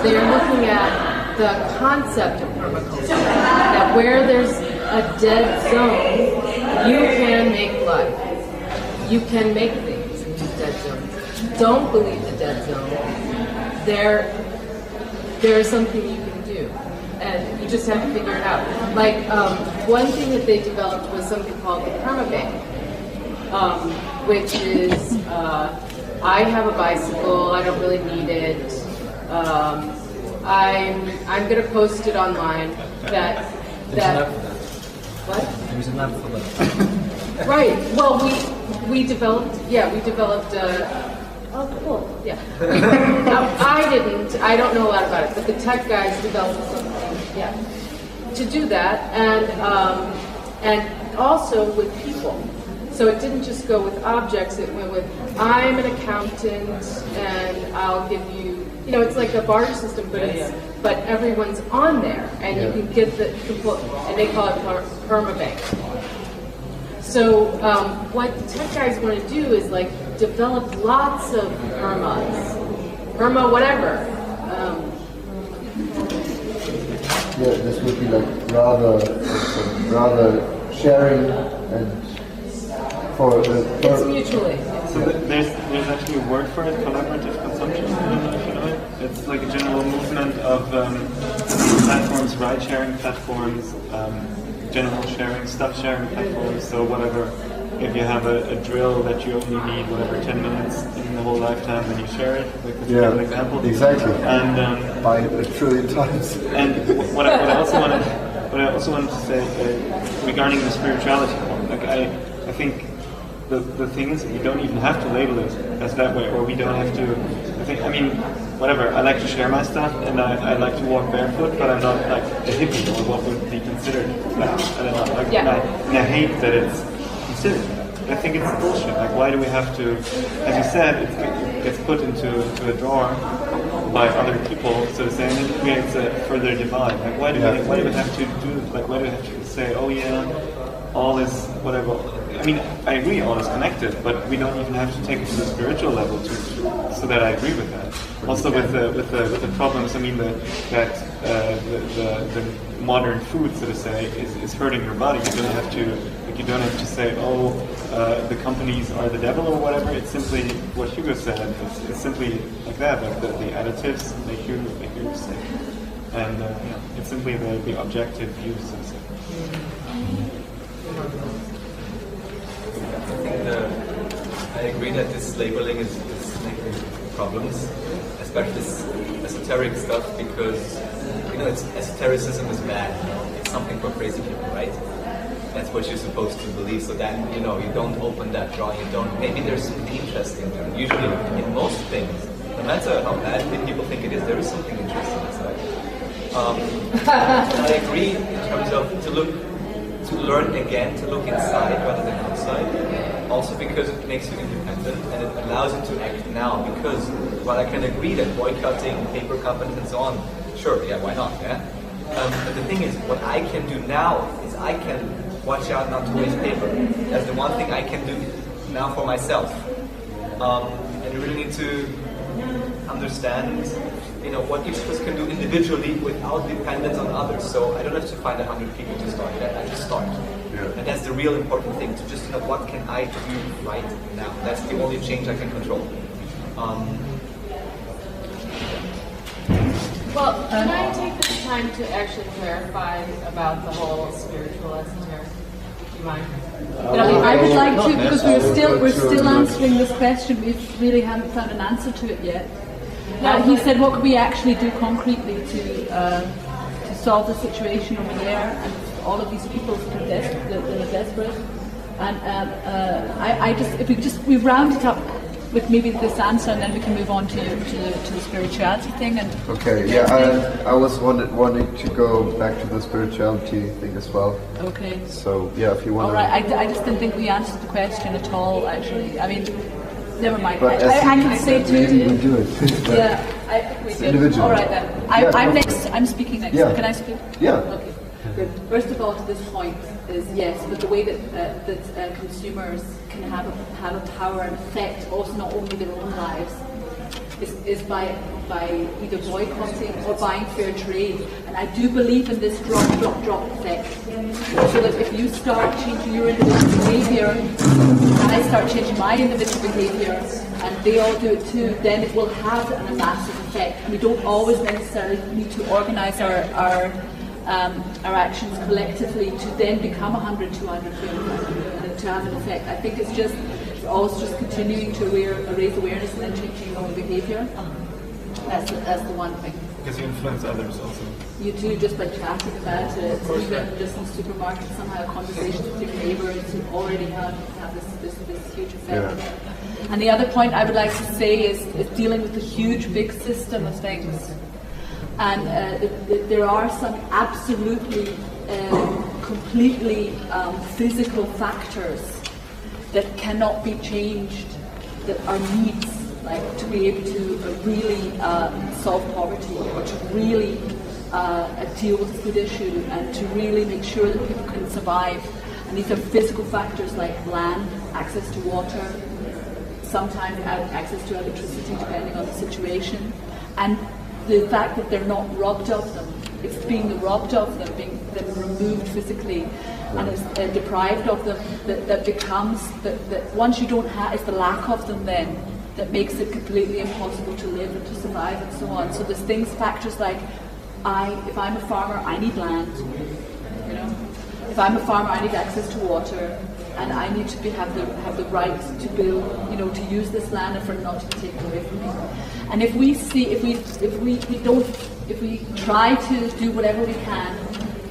they're looking at the concept of permaculture. That where there's a dead zone, you can make life. You can make things in these dead zones. Don't believe the dead zone. There is something you can do, and you just have to figure it out. Like one thing that they developed was something called the permabank. which is I have a bicycle, I don't really need it. I'm going to post it online. What? There's an app for that. Right. Well, we developed. Oh, cool. Yeah. I don't know a lot about it, but the tech guys developed something. Yeah. To do that, and also with people. So it didn't just go with objects. It went with I'm an accountant, and I'll give you. You know, it's like a barter system, but everyone's on there, and you can get and they call it permabank. So what the tech guys want to do is like develop lots of perma whatever. This would be like rather sharing and it's mutually. So there's actually a word for it, collaborative consumption. I don't know if you know it. It's like a general movement of platforms, ride-sharing platforms, general sharing, stuff sharing platforms. So whatever, if you have a drill that you only need whatever 10 minutes in the whole lifetime, then you share it. Like this is an example. Exactly. And by a trillion times. And what I also wanted to say regarding the spirituality point, like I think. The thing is, we don't even have to label it as that way, or we don't have to. Whatever. I like to share my stuff, and I like to walk barefoot, but I'm not like a hippie, or what would be considered that. I don't know. And I hate that it's considered. I think it's bullshit. Like, why do we have to? As you said, it gets put into a drawer by other people, so to say, and it creates a further divide. Like, why do we have to do? Like, why do we have to say, oh yeah, all is whatever. I mean, I agree, all is connected, but we don't even have to take it to the spiritual level so that I agree with that. Also, with the problems, I mean, the modern food, so to say, is hurting your body. You don't have to say, oh, the companies are the devil or whatever. It's simply what Hugo said. It's simply like that. Like the additives make you sick, and it's simply the objective view, so to say. I agree that this labeling is making problems, especially this esoteric stuff, because esotericism is bad. It's something for crazy people, right? That's what you're supposed to believe. So then you don't open that drawer. Maybe there's something interesting there. Usually, in most things, no matter how bad people think it is, there is something interesting inside. I agree in terms of to learn again to look inside rather than outside. Also because it makes you independent and it allows you to act now. Because while I can agree that boycotting paper companies and so on, sure, yeah, why not? Yeah. But the thing is, what I can do now is I can watch out not to waste paper. That's the one thing I can do now for myself. And you really need to understand, what each of us can do individually without dependence on others. So I don't have to find 100 people to start that. I just start. Yeah. And that's the real important thing, to just what can I do right now? That's the only change I can control. Well, can I take this time to actually clarify about the whole spiritual esoteric? Do you mind? I would like to, because we're still answering this question. We really haven't found an answer to it yet. He said, what could we actually do concretely to solve the situation over there, and all of these people that are desperate. And if we round it up with maybe this answer, and then we can move on to the spirituality thing. And I was wanting to go back to the spirituality thing as well. Okay. So if you want. All right. I just didn't think we answered the question at all. Actually, I mean, never mind. But I can say too. We do it. I think we did. Individual. All right then. I'm next. I'm speaking next. Yeah. Can I speak? Yeah. Okay. Good. First of all, to this point is yes, but the way that consumers can have a power and effect also not only their own lives is by either boycotting or buying fair trade. And I do believe in this drop effect. So that if you start changing your individual behavior, and I start changing my individual behavior, and they all do it too, then it will have a massive effect. And we don't always necessarily need to organise our our actions collectively to then become 100, 200, 300, and to have an effect. I think it's just always just continuing to raise awareness and then changing your own behaviour. That's the one thing. Because you influence others also. You do, just by chatting about it. Even just in supermarkets, somehow conversations with your neighbours who already have this huge effect. Yeah. And the other point I would like to say is dealing with the huge big system of things. And there are some absolutely, completely physical factors that cannot be changed, that are needs, like to be able to really solve poverty, or to really deal with the food issue, and to really make sure that people can survive. And these are physical factors like land, access to water, sometimes access to electricity depending on the situation, and the fact that they're not robbed of them. It's being robbed of them, being removed physically, and is deprived of them, that becomes, that once you don't have, it's the lack of them then that makes it completely impossible to live and to survive and so on. So there's things, factors like, if I'm a farmer, I need land, you know. If I'm a farmer, I need access to water, and I need to have the right to build, you know, to use this land and for it not to be taken away from me. And if we try to do whatever we can,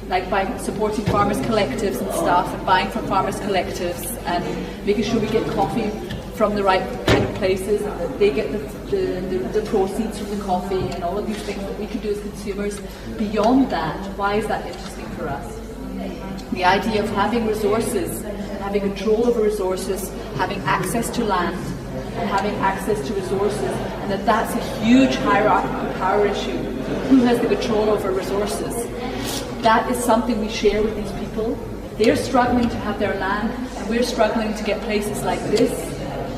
like by supporting farmers collectives and stuff, and buying from farmers collectives, and making sure we get coffee from the right kind of places, and that they get the proceeds from the coffee, and all of these things that we can do as consumers. Beyond that, why is that interesting for us? The idea of having resources, having control over resources, having access to land, and having access to resources, and that's a huge hierarchical power issue. Who has the control over resources? That is something we share with these people. They're struggling to have their land, and we're struggling to get places like this,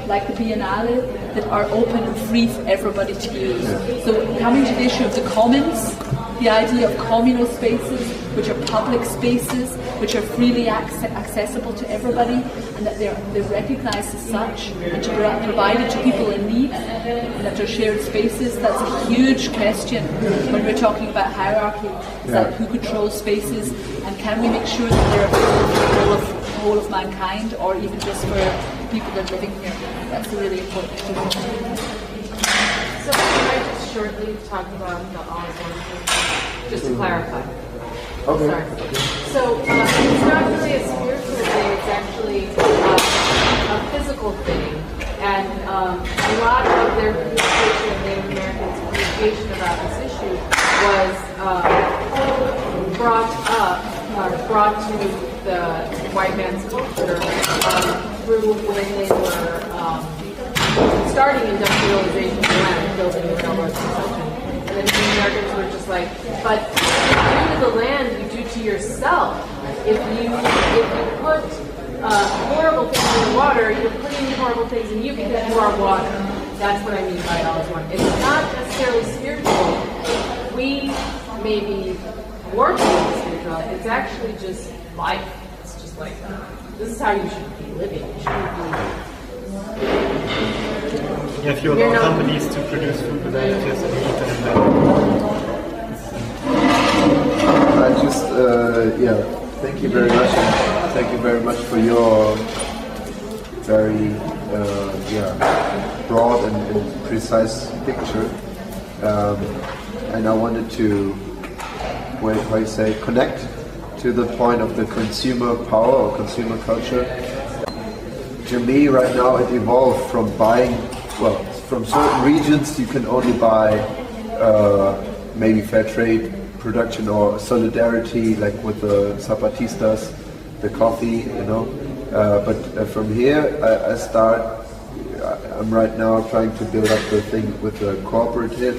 like the Biennale, that are open and free for everybody to use. So coming to the issue of the commons, the idea of communal spaces, which are public spaces, which are freely accessible to everybody, and that they're recognized as such, and to be provided to people in need, and that they're shared spaces. That's a huge question when we're talking about hierarchy. Is that who controls spaces, and can we make sure that they're available for the whole of mankind, or even just for people that are living here? That's a really important question. So can I just shortly talk about the all-one, just to clarify? Okay. Sorry. So it's not really a spiritual thing, it's actually a physical thing. And a lot of their communication, of Native Americans' communication about this issue was brought to the white man's culture through when they were starting industrialization of land, building the railroads and such. And then the Americans were just like, but you do to the land, you do to yourself. If you put horrible things in the water, you're putting horrible things in you because you are water. That's what I mean by all one. It's not necessarily spiritual. We may be working with spirituality. It's actually just life. It's just like, this is how you should be living. You shouldn't be. Yeah, if you allow companies to produce food without just eating it. I just, thank you very much. Thank you very much for your very, broad and precise picture. And I wanted to, connect to the point of the consumer power or consumer culture. To me, right now, it evolved from buying. Well, from certain regions you can only buy maybe fair trade production or solidarity, like with the Zapatistas, the coffee, you know. But from here, I'm right now trying to build up the thing with the cooperative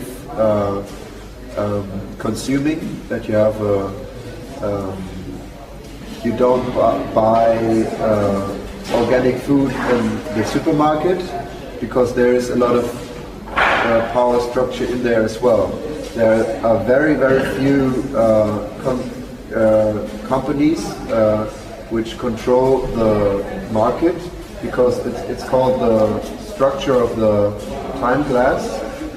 consuming, that you have you don't buy organic food in the supermarket, because there is a lot of power structure in there as well. There are very, very few companies which control the market, because it's called the structure of the time glass.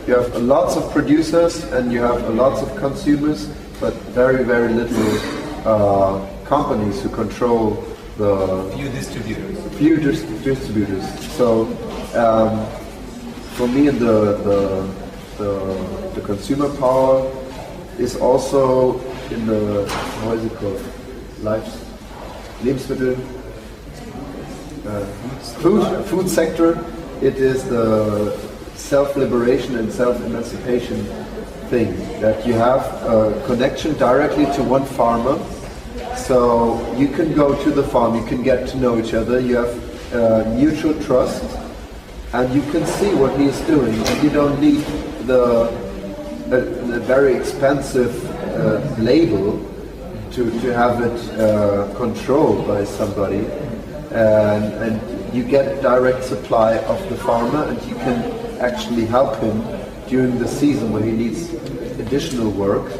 You have lots of producers and you have lots of consumers, but very, very little companies who control the Few distributors. Distributors. So for me, the consumer power is also in the, how is it called, Lebensmittel, food sector. It is the self-liberation and self-emancipation thing, that you have a connection directly to one farmer. So you can go to the farm, you can get to know each other, you have mutual trust, and you can see what he is doing, and you don't need the very expensive label to have it controlled by somebody, and you get direct supply of the farmer, and you can actually help him during the season when he needs additional work,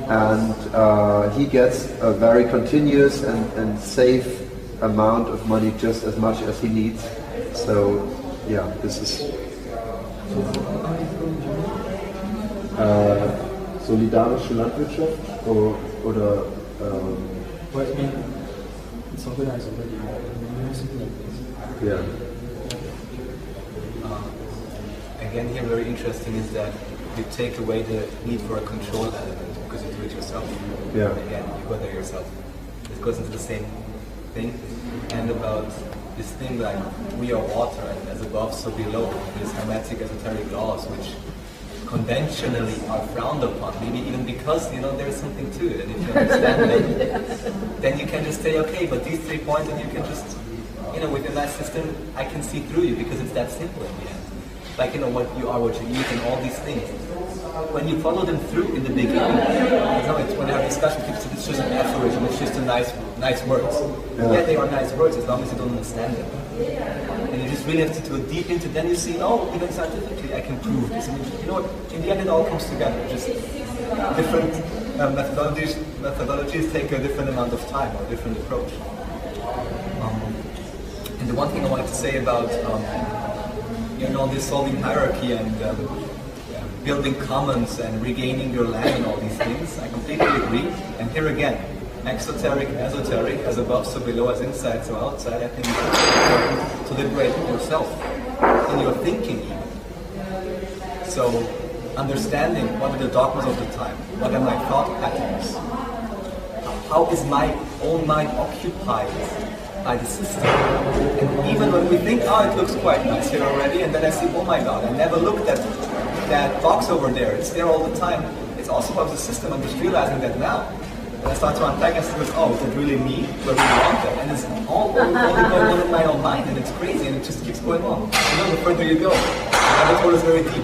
and he gets a very continuous and safe amount of money, just as much as he needs. So yeah, this is solidarische Landwirtschaft oder Well, I mean, it's organized already. yeah. Again, here very interesting is that you take away the need for a control element because you do it yourself. Yeah. Again, you go there yourself. It goes into the same thing. And about this thing like we are water and as above so below, these hermetic esoteric laws which conventionally are frowned upon, maybe even because there's something to it, and if you understand it, then you can just say, okay, but these 3 points, and you can just, within that system, I can see through you because it's that simple in the end. Like, what you are, what you eat, and all these things. When you follow them through in the beginning, it's when you have discussion, people say it's just an aphorism, it's just a nice words. Yeah, they are nice words as long as you don't understand them. And you just really have to go deep into. Then you see, even scientifically, I can prove this. And you know what? In the end, it all comes together. Just different methodologies take a different amount of time or a different approach. And the one thing I wanted to say about this solving hierarchy and building commons and regaining your land and all these things, I completely agree. And here again, exoteric, esoteric, as above, so below, as inside, so outside. I think it's important to liberate yourself in your thinking even. So, understanding what are the dogmas of the time, what are my thought patterns, how is my own mind occupied by the system. And even when we think, it looks quite nice here already, and then I see, oh my god, I never looked at that box over there, it's there all the time. It's also part of the system. I'm just realizing that now. And I start to unpack and say, is it really me? Do I really want that? And it's all only going on in my own mind, and it's crazy, and it just keeps going on. The further you go. And the hole is very deep.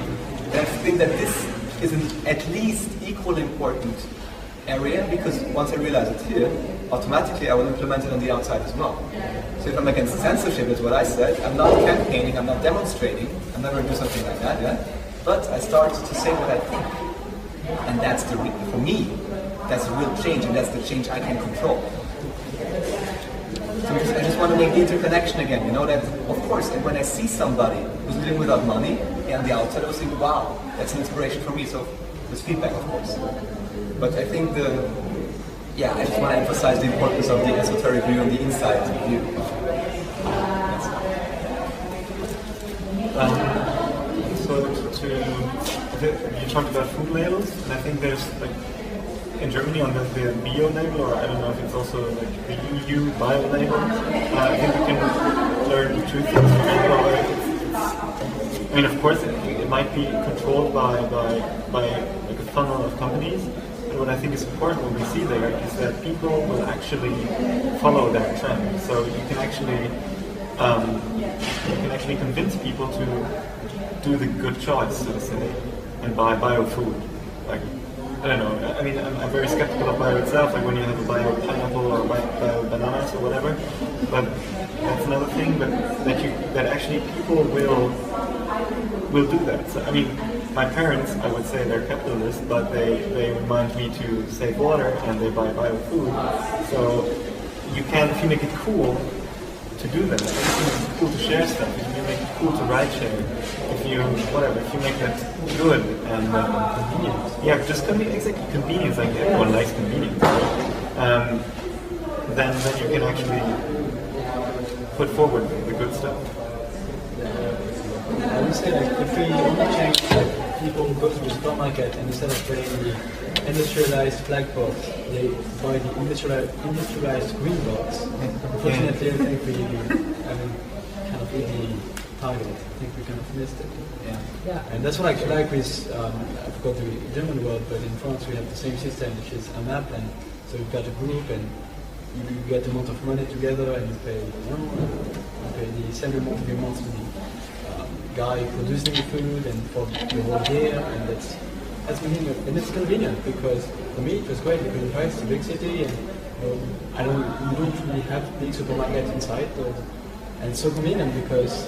And I think that this is an at least equally important area, because once I realize it here, automatically I will implement it on the outside as well. So if I'm against censorship, is what I said, I'm not campaigning, I'm not demonstrating, I'm never going to do something like that, but I start to say what I think. And that's for me, that's the real change, and that's the change I can control. So I just want to make the interconnection again, that of course, when I see somebody who's living without money, on the outside I will say, wow, that's an inspiration for me, so there's feedback, of course. But I think I just want to emphasize the importance of the esoteric view and the inside view. You talked about food labels, and I think there's in Germany on the bio label, or I don't know if it's also the EU bio label. I think you can learn two things from it. Of course, it might be controlled by a funnel of companies. But what I think is important, what we see there, is that people will actually follow that trend. So you can actually convince people to do the good choice, so to say, and buy bio food. I don't know. I'm very skeptical of bio itself. When you have a bio pineapple or bio bananas or whatever. But that's another thing. But that actually people will do that. So, my parents, I would say they're capitalists, but they remind me to save water and they buy bio food. So if you make it cool to do that. It's cool to share stuff. If you make it cool to ride share, if you make that good and convenient. Yeah, just exactly convenience. Like everyone likes convenience. Then you can actually put forward the good stuff. I would say like if we only change like people go to the supermarket and instead of putting the industrialized flag box, they buy the industrialized green box. Unfortunately, I think we kind of hit the target. I think we kind of missed it. Yeah. And that's what I like with I forgot the German word, but in France we have the same system, which is a map, and so you've got a group and you get a amount of money together and you pay the same amount every month to the guy producing the food and for the whole year, and that's convenient. And it's convenient because for me it was great because in Paris it's a big city and you don't really have big supermarkets inside, and it's so convenient because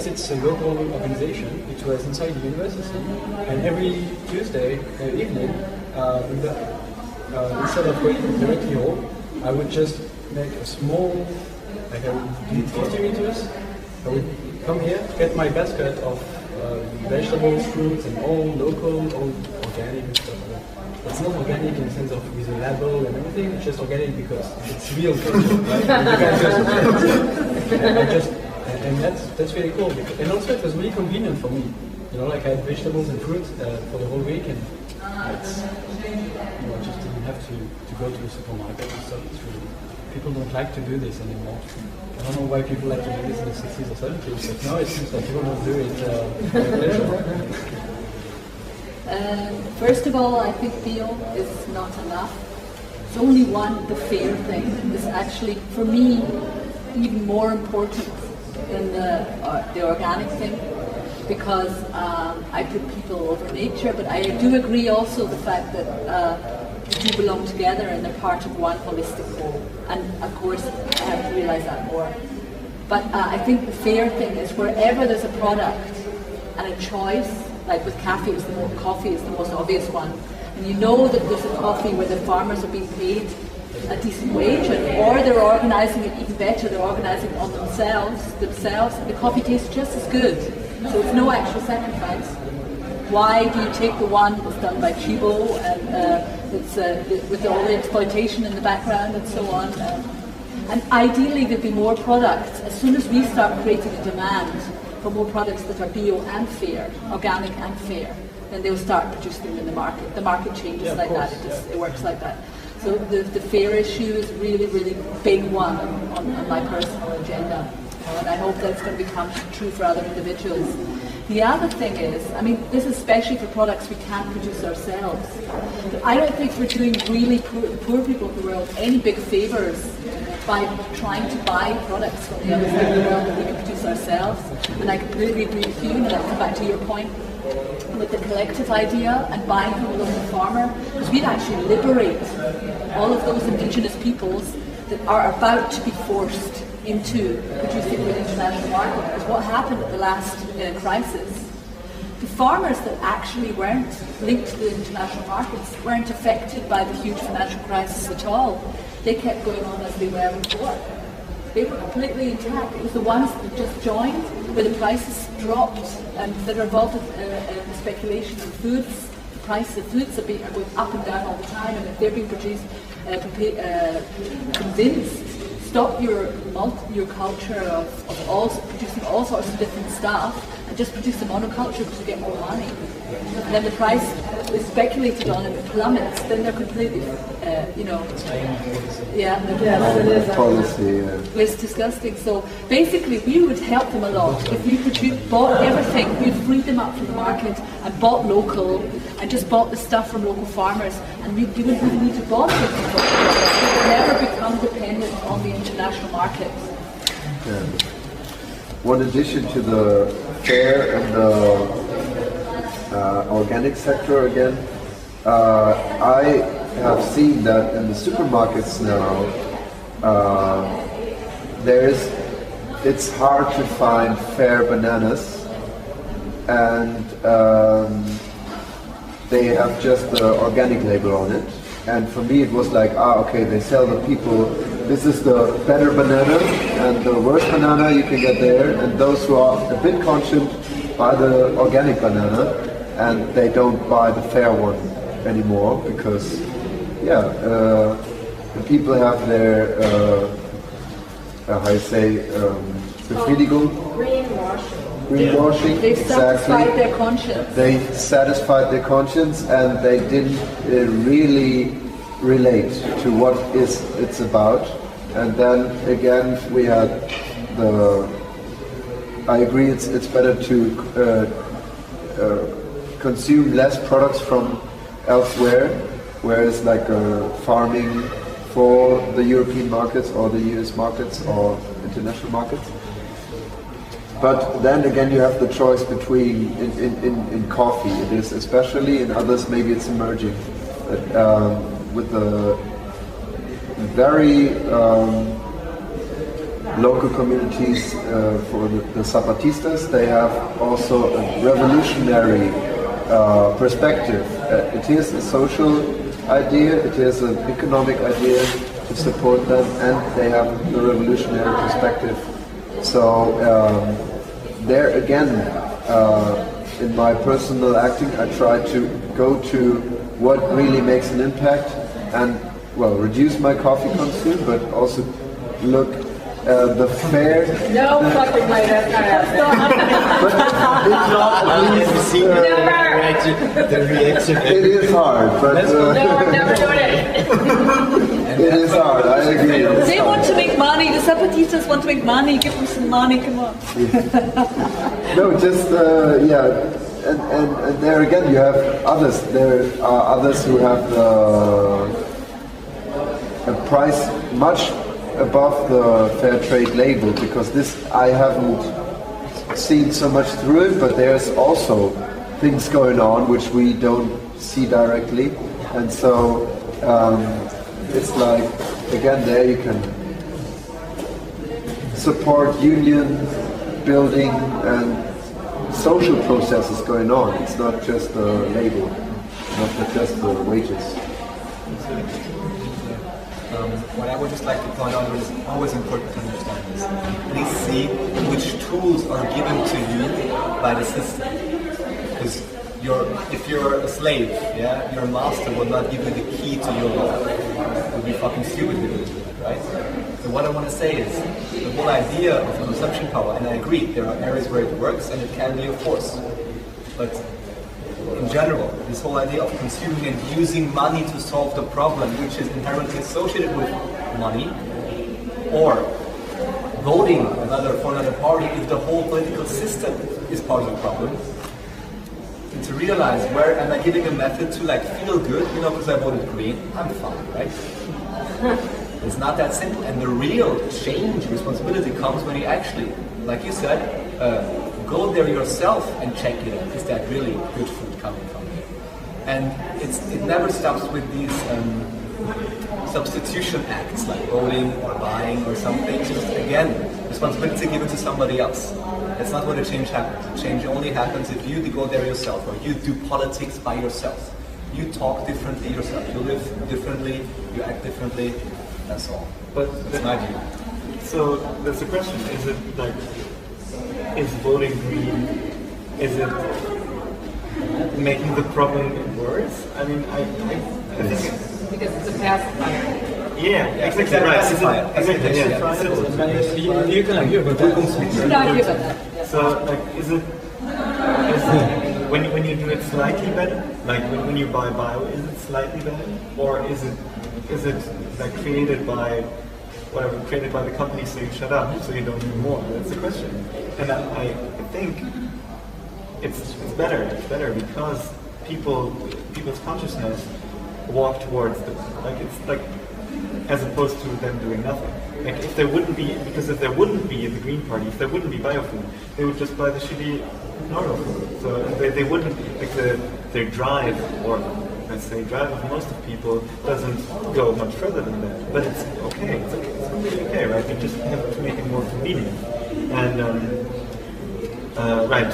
it's a local organization. It was inside the university, and every Tuesday evening, instead of going directly home, I would just make a small, like I would do 40 meters. I would come here, get my basket of vegetables, fruits, and all local, all organic and stuff. It's not organic in the sense of with a label and everything. It's just organic because it's real culture, right? And that's really cool. And also it was really convenient for me. You know, like I had vegetables and fruit for the whole week, and it's, I just didn't have to go to the supermarket and stuff. It's really, people don't like to do this anymore. I don't know why people like to do this in the 60s or 70s, but now it seems like people don't do it. First of all, I think Theo is not enough. It's only one, the fair thing, is actually, for me, even more important than the organic thing, because I put people over nature, but I do agree also the fact that they do belong together and they're part of one holistic whole. And of course, I have to realize that more. But I think the fair thing is wherever there's a product and a choice, like with coffee is the most obvious one, and you know that there's a coffee where the farmers are being paid a decent wage, or they're organising it even better, they're organising it on themselves, the coffee tastes just as good, so it's no actual sacrifice. Why do you take the one that's done by Chibo and it's with all the exploitation in the background and so on? And ideally there'd be more products. As soon as we start creating a demand for more products that are bio and fair, organic and fair, then they'll start producing them in the market. The market changes like that, it works like that. So the fair issue is really, really big one on my personal agenda. And I hope that's going to become true for other individuals. The other thing is, I mean, this is especially for products we can't produce ourselves. But I don't think we're doing really poor people of the world any big favours by trying to buy products from the other side of the world that we can produce ourselves. And I completely agree with you, and I'll come back to your point with the collective idea and buying from a local farmer, because we'd actually liberate all of those indigenous peoples that are about to be forced into producing for the international market. Because what happened at the last crisis, the farmers that actually weren't linked to the international markets weren't affected by the huge financial crisis at all. They kept going on as they were before. They were completely intact. It was the ones that just joined, where the prices dropped and that are involved in speculation in foods. The prices of foods are going up and down all the time, and if they're being produced, convinced, stop your culture of producing all sorts of different stuff and just produce a monoculture because you get more money. And then the price is speculated on and it plummets, then they're completely, policy. It's disgusting. So basically, we would help them a lot if we bought everything. We'd free them up from the market and bought local and just bought the stuff from local farmers, and we wouldn't even need to buy it. We would never become dependent on the international market. Yeah. One addition to the fair and the organic sector again, I have seen that in the supermarkets now, it's hard to find fair bananas, and they have just the organic label on it. And for me, it was like, okay, they sell the people this is the better banana, and the worst banana you can get there, and those who are a bit conscious buy the organic banana, and they don't buy the fair one anymore, because, yeah, the people have their, how you say, Befriedigung. Greenwashing. They exactly. satisfied their conscience. They satisfied their conscience, and they didn't really relate to what it's about. And then again, we had the. I agree. It's better to consume less products from elsewhere, whereas like farming for the European markets or the US markets or international markets. But then again, you have the choice between in coffee. It is, especially in others, maybe it's emerging. With the very local communities for the Zapatistas, they have also a revolutionary perspective. It is a social idea, it is an economic idea to support them, and they have the revolutionary perspective. So there again, in my personal acting, I try to go to what really makes an impact, and well, reduce my coffee consumption, but also look the fair. No fucking way, that's not happening. It is hard, but no, I'm never doing it. It is hard, I agree. They want to make money, the Zapatistas want to make money, give them some money, come on. No, just, yeah, and there again you have others. There are others who have a price much above the fair trade label, because this I haven't seen so much through it, but there's also things going on which we don't see directly, and so it's like, again, there you can support union building and social processes going on. It's not just the label, not just the wages. What I would just like to point out is always important to understand this. Please see which tools are given to you by the system. Because if you're a slave, yeah, your master will not give you the key to your life. It would be fucking stupid to do that, right? So what I want to say is, the whole idea of consumption power, and I agree, there are areas where it works and it can be a force. But in general, this whole idea of consuming and using money to solve the problem, which is inherently associated with money, or voting for another party if the whole political system is part of the problem, and to realize, where am I giving a method to like feel good, you know, because I voted green, I'm fine, right? It's not that simple, and the real change, responsibility comes when you actually, like you said, go there yourself and check it out. Is that really good food coming from here? And it never stops with these substitution acts like voting or buying or something. Just again, responsibility given to somebody else. That's not where the change happens. The change only happens if you go there yourself, or you do politics by yourself. You talk differently yourself. You live differently. You act differently. That's all. But that's my view. So that's the question. Is it like, is voting green, is it making the problem worse? I mean, I think because it's a pacifier. Yeah, exactly right. Exactly, yeah. You can argue about that. So, like, is it when you do it slightly better? Like when you buy bio, is it slightly better, or is it like created by the company, so you shut up, so you don't do more? That's the question. And I think it's better. It's better because people's consciousness walk towards it's like, as opposed to them doing nothing. Like if there wouldn't be the Green Party, if there wouldn't be biofood, they would just buy the shitty normal food. So they wouldn't, like their drive, or let's say drive of most of people, doesn't go much further than that. But it's okay. It's completely okay, right? You just have to make it more convenient. And right,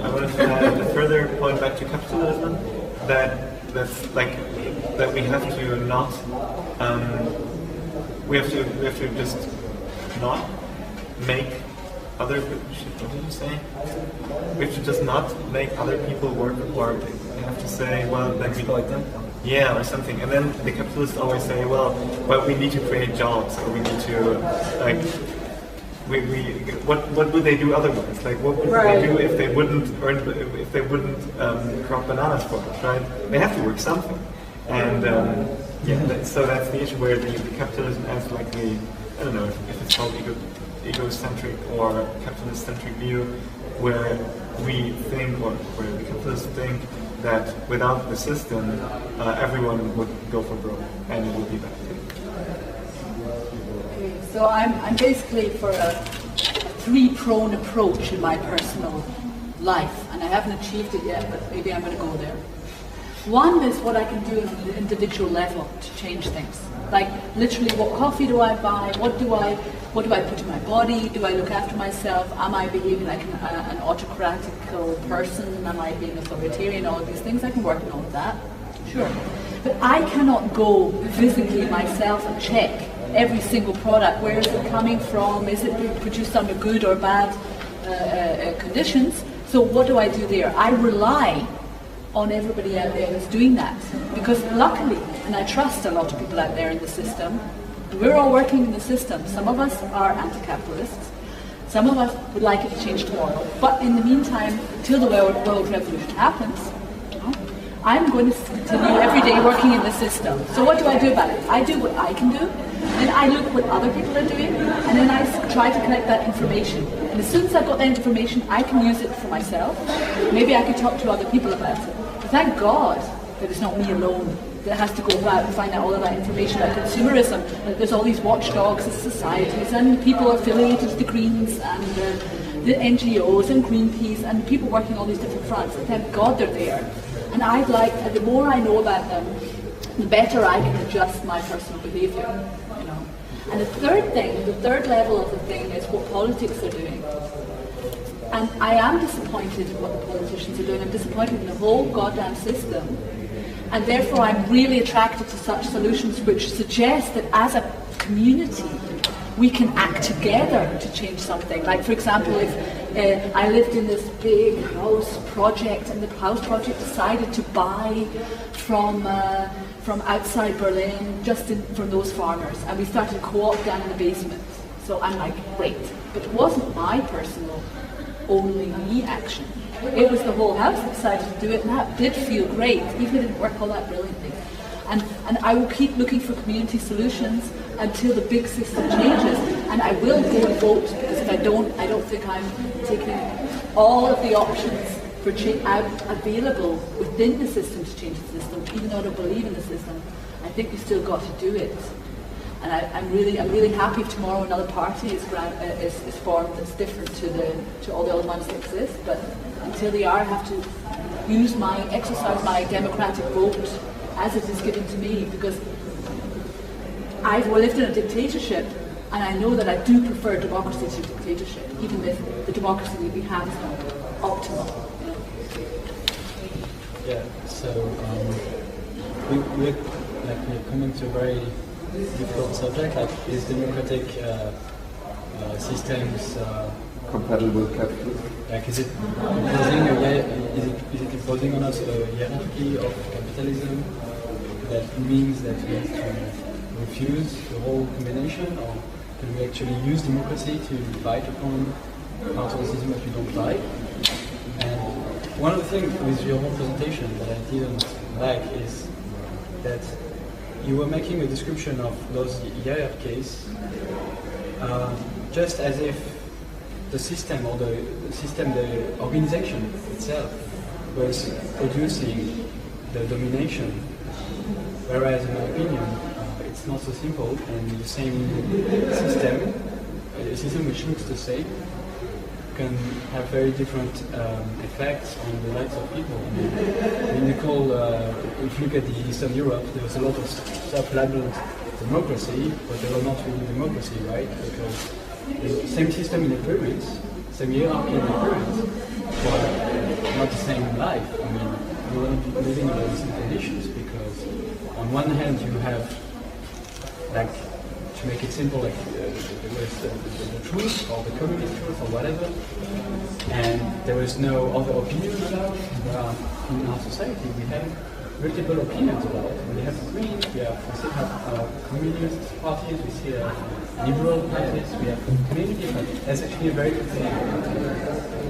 I wanted to add a further point back to capitalism, that we have to not we have to just not make other. What did you say? We have to just not make other people work, or we have to say, well, then we exploit them. Yeah, or something. And then the capitalists always say, well, we need to create jobs, or we need to like. What would they do otherwise? Like, what would they do if they wouldn't crop bananas for us, right? They have to work something, and so that's the issue where the capitalism as like the, I don't know if it's called egocentric or capitalist-centric view, where we think, or where the capitalists think that without the system, everyone would go for broke, and it would be bad. So I'm basically for a three-pronged approach in my personal life, and I haven't achieved it yet, but maybe I'm going to go there. One is what I can do on an individual level to change things. Like literally, what coffee do I buy? What do I put in my body? Do I look after myself? Am I behaving like an autocratical person? Am I being authoritarian? All of these things. I can work on all of that. Sure. But I cannot go physically myself and check every single product. Where is it coming from? Is it produced under good or bad conditions? So what do I do there? I rely on everybody out there that's doing that, because luckily, and I trust a lot of people out there in the system, we're all working in the system. Some of us are anti-capitalists, some of us would like it to change tomorrow, but in the meantime, till the world revolution happens, I'm going to continue every day working in the system. So what do I do about it? I do what I can do, then I look what other people are doing, and then I try to collect that information. And as soon as I've got that information, I can use it for myself. Maybe I can talk to other people about it. But thank God that it's not me alone that has to go out and find out all of that information about consumerism. There's all these watchdogs and societies and people affiliated to the Greens and the NGOs and Greenpeace and people working on all these different fronts. And thank God they're there. And I'd like, the more I know about them, the better I can adjust my personal behaviour. You know. And the third level of the thing is what politics are doing. And I am disappointed in what the politicians are doing. I'm disappointed in the whole goddamn system. And therefore I'm really attracted to such solutions which suggest that as a community we can act together to change something. Like for example, if I lived in this big house project and the house project decided to buy from outside Berlin, from those farmers, and we started co-op down in the basement. So I'm like, great. But it wasn't my personal only me action. It was the whole house that decided to do it, and that did feel great, even if it didn't work all that brilliantly. And I will keep looking for community solutions until the big system changes. And I will go and vote, because if I don't think I'm taking all of the options for available within the system to change the system, even though I don't believe in the system. I think we still got to do it. And I'm really happy if tomorrow another party is formed that's different to all the other ones that exist. But until they are, I have to exercise my democratic vote as it is given to me, because I've lived in a dictatorship, and I know that I do prefer democracy to dictatorship, even if the democracy that we have is not optimal. Yeah. So we're coming to a very difficult subject, like is democratic systems compatible with capitalism? Like is it imposing on us a hierarchy of capitalism that means that we have to refuse the whole combination, or can we actually use democracy to fight upon parts of the system that we don't like? And one of the things with your whole presentation that I didn't like is that you were making a description of those hierarchies just as if the system or the organization itself was producing the domination, whereas in my opinion it's not so simple, and the same system, a system which looks the same, can have very different effects on the lives of people. I mean, if you look at the Eastern Europe, there was a lot of self-labeled democracy, but they were not really democracy, right? Because the same system in the pyramids, same hierarchy in the pyramids, but not the same life. I mean, you were not living under the same conditions, because on one hand you have like to make it simple, like there was the truth or the communist truth or whatever, and there was no other opinion allowed. In our society, we have multiple opinions about it. We have Green, we still have communist parties, we still have liberal parties, we have many different. That's actually a very good thing.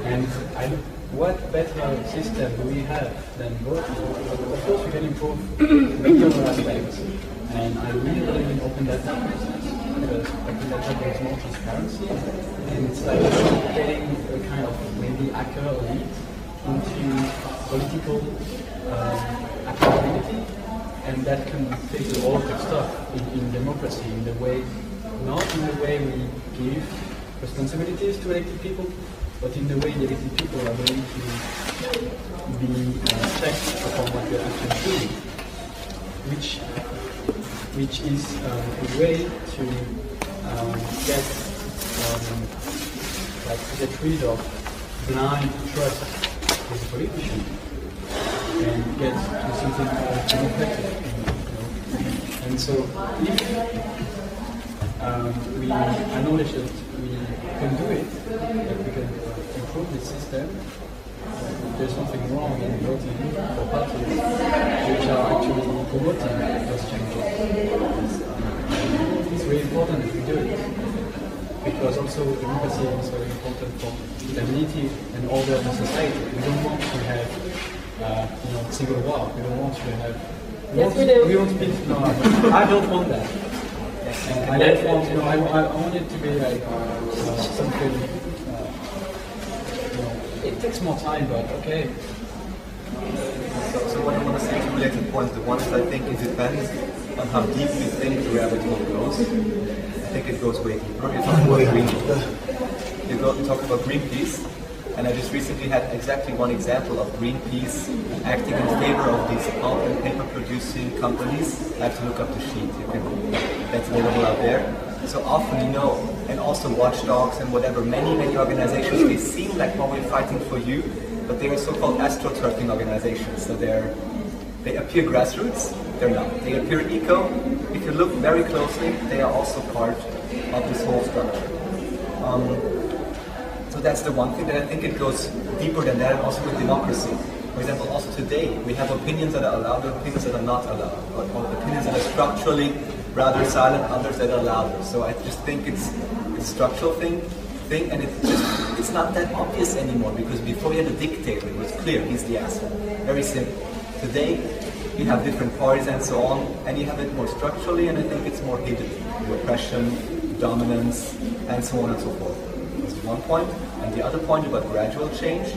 And what better system do we have than both? Of course, we can improve many other aspects. And I really believe in open data because open data brings more transparency, and it's like getting a kind of maybe hacker elite into political accountability, and that can fix a lot of stuff in democracy, in the way, not in the way we give responsibilities to elected people, but in the way the elected people are going to be checked upon what they're actually doing, which is a way to get rid of blind trust with the politician and get to something more democratic. And so if we acknowledge that we can do it, that we can improve the system, there's nothing wrong in voting for parties which are actually promoting those changes. It's really important that we do it, because also democracy is very important for stability and order of the society. We don't want to have civil war. We don't want to have. We want peace. No, I don't want that. And I don't want. I want it to be like something. It takes more time, but okay. So what I want to say is related points. The one is I think it depends on how deep you think the rabbit hole goes. I think it goes way deeper. You talk about Greenpeace. You talk about Greenpeace, and I just recently had exactly one example of Greenpeace acting in favor of these pulp and paper producing companies. I have to look up the sheet. That's available out there. So often, and also watchdogs and whatever, many organizations, they seem like we're fighting for you, but they are so-called astroturfing organizations. So they appear grassroots, they're not. They appear eco. If you look very closely, they are also part of this whole structure. So that's the one thing that I think it goes deeper than that, and also with democracy. For example, also today, we have opinions that are allowed and opinions that are not allowed, or opinions that are structurally rather silent, others that are louder. So I just think it's a structural thing, and it's not that obvious anymore, because before you had a dictator, it was clear, he's the asshole. Very simple. Today, you have different parties and so on, and you have it more structurally, and I think it's more hidden. Repression, dominance, and so on and so forth. That's one point. And the other point about gradual change,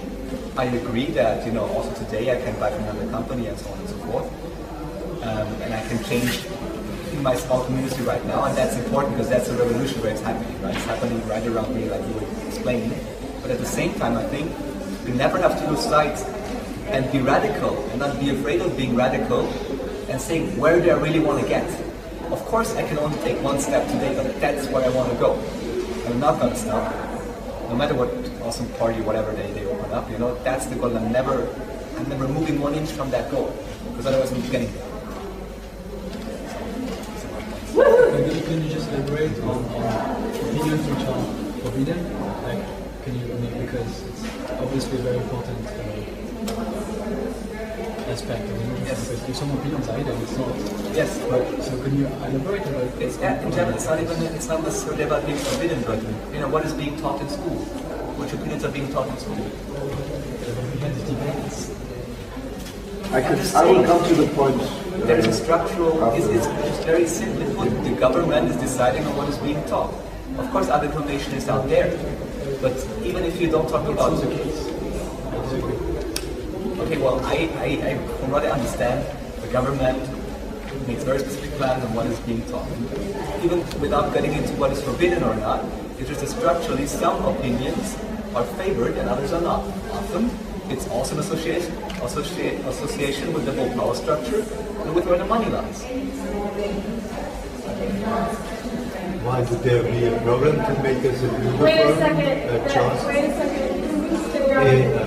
I agree that, also today I can buy from another company and so on and so forth. And I can change in my small community right now, and that's important because that's a revolution where it's happening, right? It's happening right around me, like you were explaining. But at the same time, I think we never have to lose sight and be radical, and not be afraid of being radical, and saying, where do I really want to get? Of course, I can only take one step today, but that's where I want to go. I'm not going to stop. No matter what awesome party, whatever they open up, that's the goal. I'm never moving 1 inch from that goal, because otherwise I'm getting there. Can you just elaborate on opinions which are forbidden? Like, because it's obviously a very important aspect of democracy. Yes. Because if some opinions are hidden, it's not. Yes. So can you elaborate about it? In general, it's not necessarily about being forbidden, but what is being taught in school? Which opinions are being taught in school? We had the debates. I will come to the point. There is a structural, it's very simply put, the government is deciding on what is being taught. Of course, other information is out there, but even if you don't talk about the case. Okay, well, I from what I understand, the government makes very specific plans on what is being taught. Even without getting into what is forbidden or not, it's just that structurally some opinions are favored and others are not. Often, it's also an association with the whole power structure and with where the money lies. Why would there be a problem to make us a beautiful Wait a second.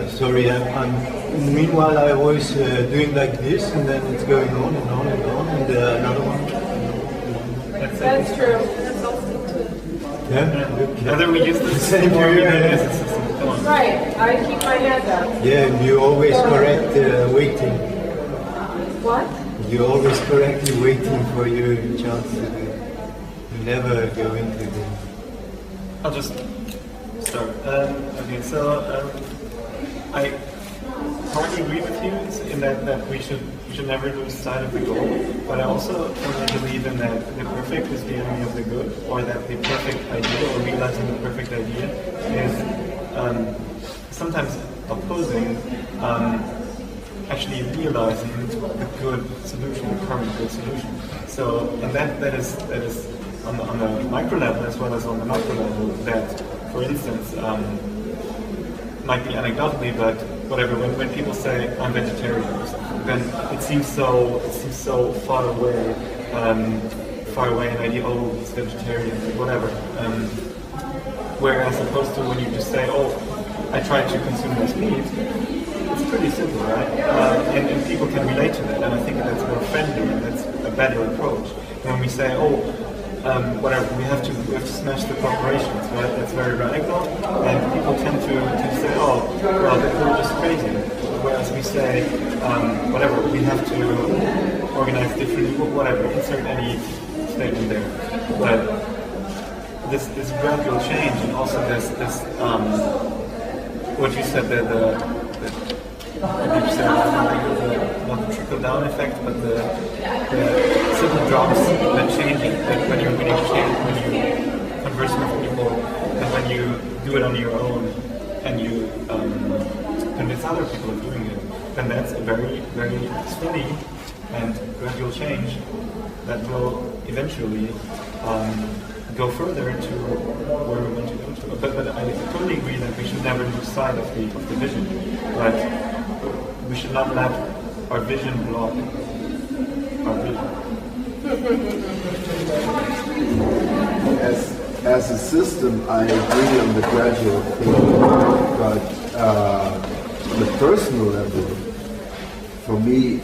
Sorry, meanwhile I was doing like this, and then it's going on and on and on, and another one. That's true. Whether we use the same organization system. Come on. Right, I keep my hand up. Yeah, and you always correct waiting. What? You always correctly waiting for your chance to do. You never go into the... I'll just start. Okay, so I partly agree with you in that we should never lose sight of the goal, but I also firmly believe in that the perfect is the enemy of the good, or that the perfect idea, or realizing the perfect idea, is sometimes opposing actually realizing the good solution, the current good solution. So, and that is on the micro level as well as on the macro level. That, for instance, might be anecdotally, but whatever. When people say I'm vegetarian or something, then it seems so far away an idea. Oh, it's vegetarian, whatever. Whereas opposed to when you just say, oh, I try to consume less meat, it's pretty simple, right? And people can relate to that, and I think that's more friendly and that's a better approach. When we say, oh, whatever, we have to smash the corporations, right? That's very radical, and people tend to say, oh, well, they're just crazy. Whereas we say, whatever, we have to organize differently, whatever, insert any statement there. But this gradual change, and also this what you said, not the trickle-down effect, but the simple drops that change it, that when you converse with people, and when you do it on your own, and you convince other people of doing it, then that's a very, very steady and gradual change that will eventually go further to where we want to go to. But I totally agree that we should never lose sight of the vision. But we should not let our vision block our vision. As a system, I agree on the gradual thing, but on the personal level, for me,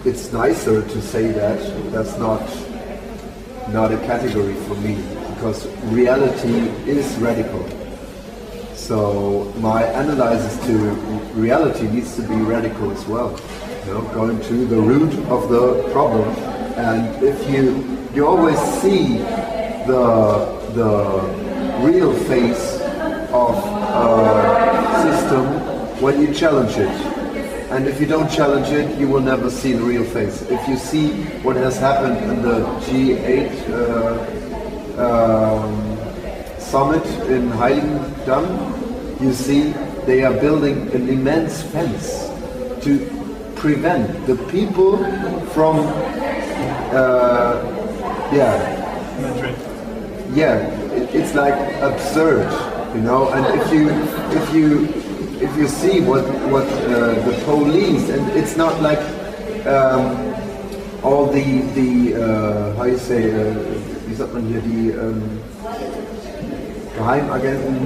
it's nicer to say that. That's not a category for me, because reality is radical. So my analysis to reality needs to be radical as well. You know, going to the root of the problem, and if you always see the real face of a system when you challenge it. And if you don't challenge it, you will never see the real face. If you see what has happened in the G8 summit in Heiligendamm, you see they are building an immense fence to prevent the people from, it's like absurd, you know. And if you see what the police, and it's not like all the how you say, wie sagt man hier, die Geheimagenten,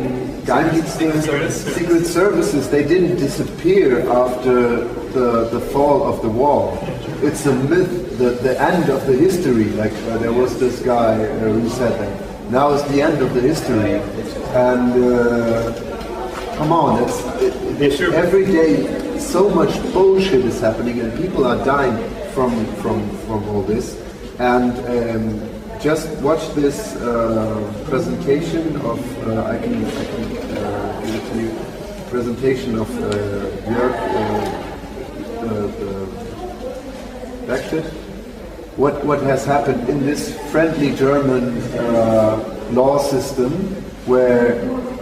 Geheimdienste, secret services, they didn't disappear after the fall of the wall. It's a myth, the end of the history, like there was this guy who said that. Now is the end of the history, and come on, every day so much bullshit is happening, and people are dying from all this. And just watch this presentation of I can give it to you. Presentation of Jörg Beckstedt. What has happened in this friendly German law system, where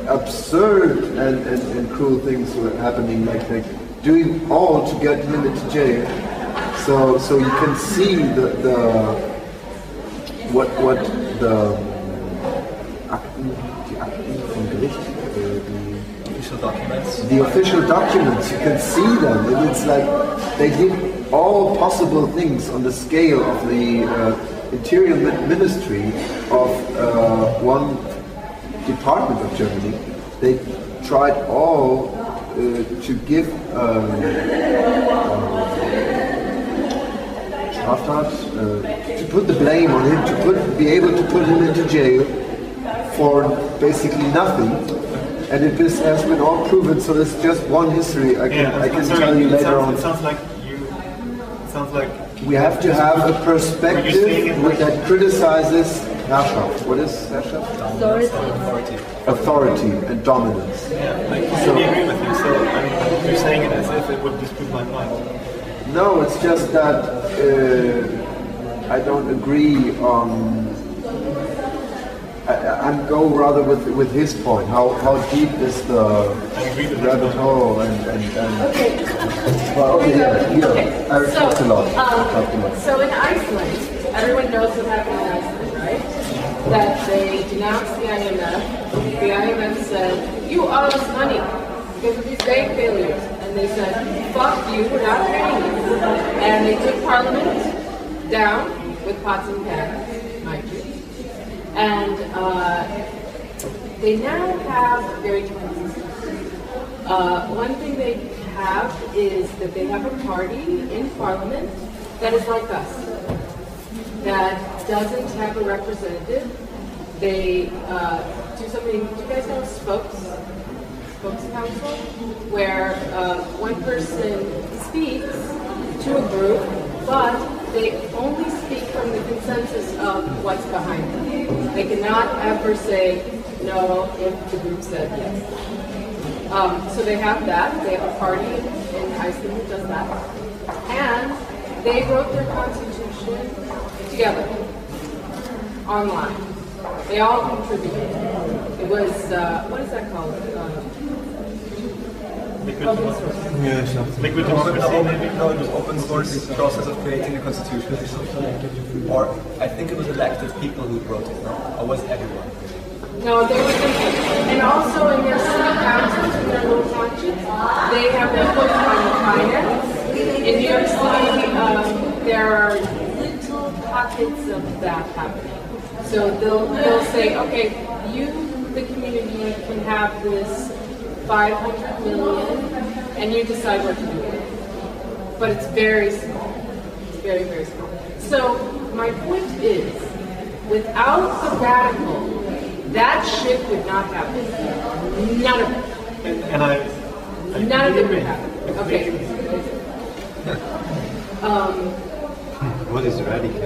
absurd and cruel things were happening, like doing all to get him into jail. So you can see what the the official documents, you can see them, and it's like they did all possible things on the scale of the Interior Ministry of one department of Germany. They tried all to give Straftat, to put the blame on him, to be able to put him into jail for basically nothing. And it has been all proven, so it's just one history. I can tell you later on. It sounds like we have to have a perspective that criticizes Herrschaft. What is Herrschaft? Authority and dominance. Yeah, I completely agree with you. So you're saying it as if it would disprove my point. No, it's just that I don't agree on. I go rather with his point. How deep is the rabbit hole and well, I talked a lot. So in Iceland, everyone knows what happened in Iceland, right? That they denounced the IMF. The IMF said, "You owe us money because of these bank failures," and they said, "Fuck you, we're not paying you." And they took Parliament down with pots and pans, mind you. And they now have very different systems. One thing they have is that they have a party in Parliament that is like us, that doesn't have a representative. They do something, do you guys know spokes council? Where one person speaks to a group, but they only speak from the consensus of what's behind them. They cannot ever say no if the group said yes. So they have that. They have a party in Iceland that does that. And they wrote their constitution together, online. They all contributed. It was, what is that called? Liquid democracy, maybe? No, it was open source process of creating a constitution. Or I think it was elected people who wrote it, no? Or was it everyone? No, there was and also in their city councils, in their little townships, they have input on finance. In New York City, there are little pockets of that happening. So they'll say, okay, you, the community, can have this 500 million, and you decide what to do with it. But it's very small. It's very, very small. So my point is, without the radical, that shit would not happen. None of it. None of it would happen. Okay. What is radical?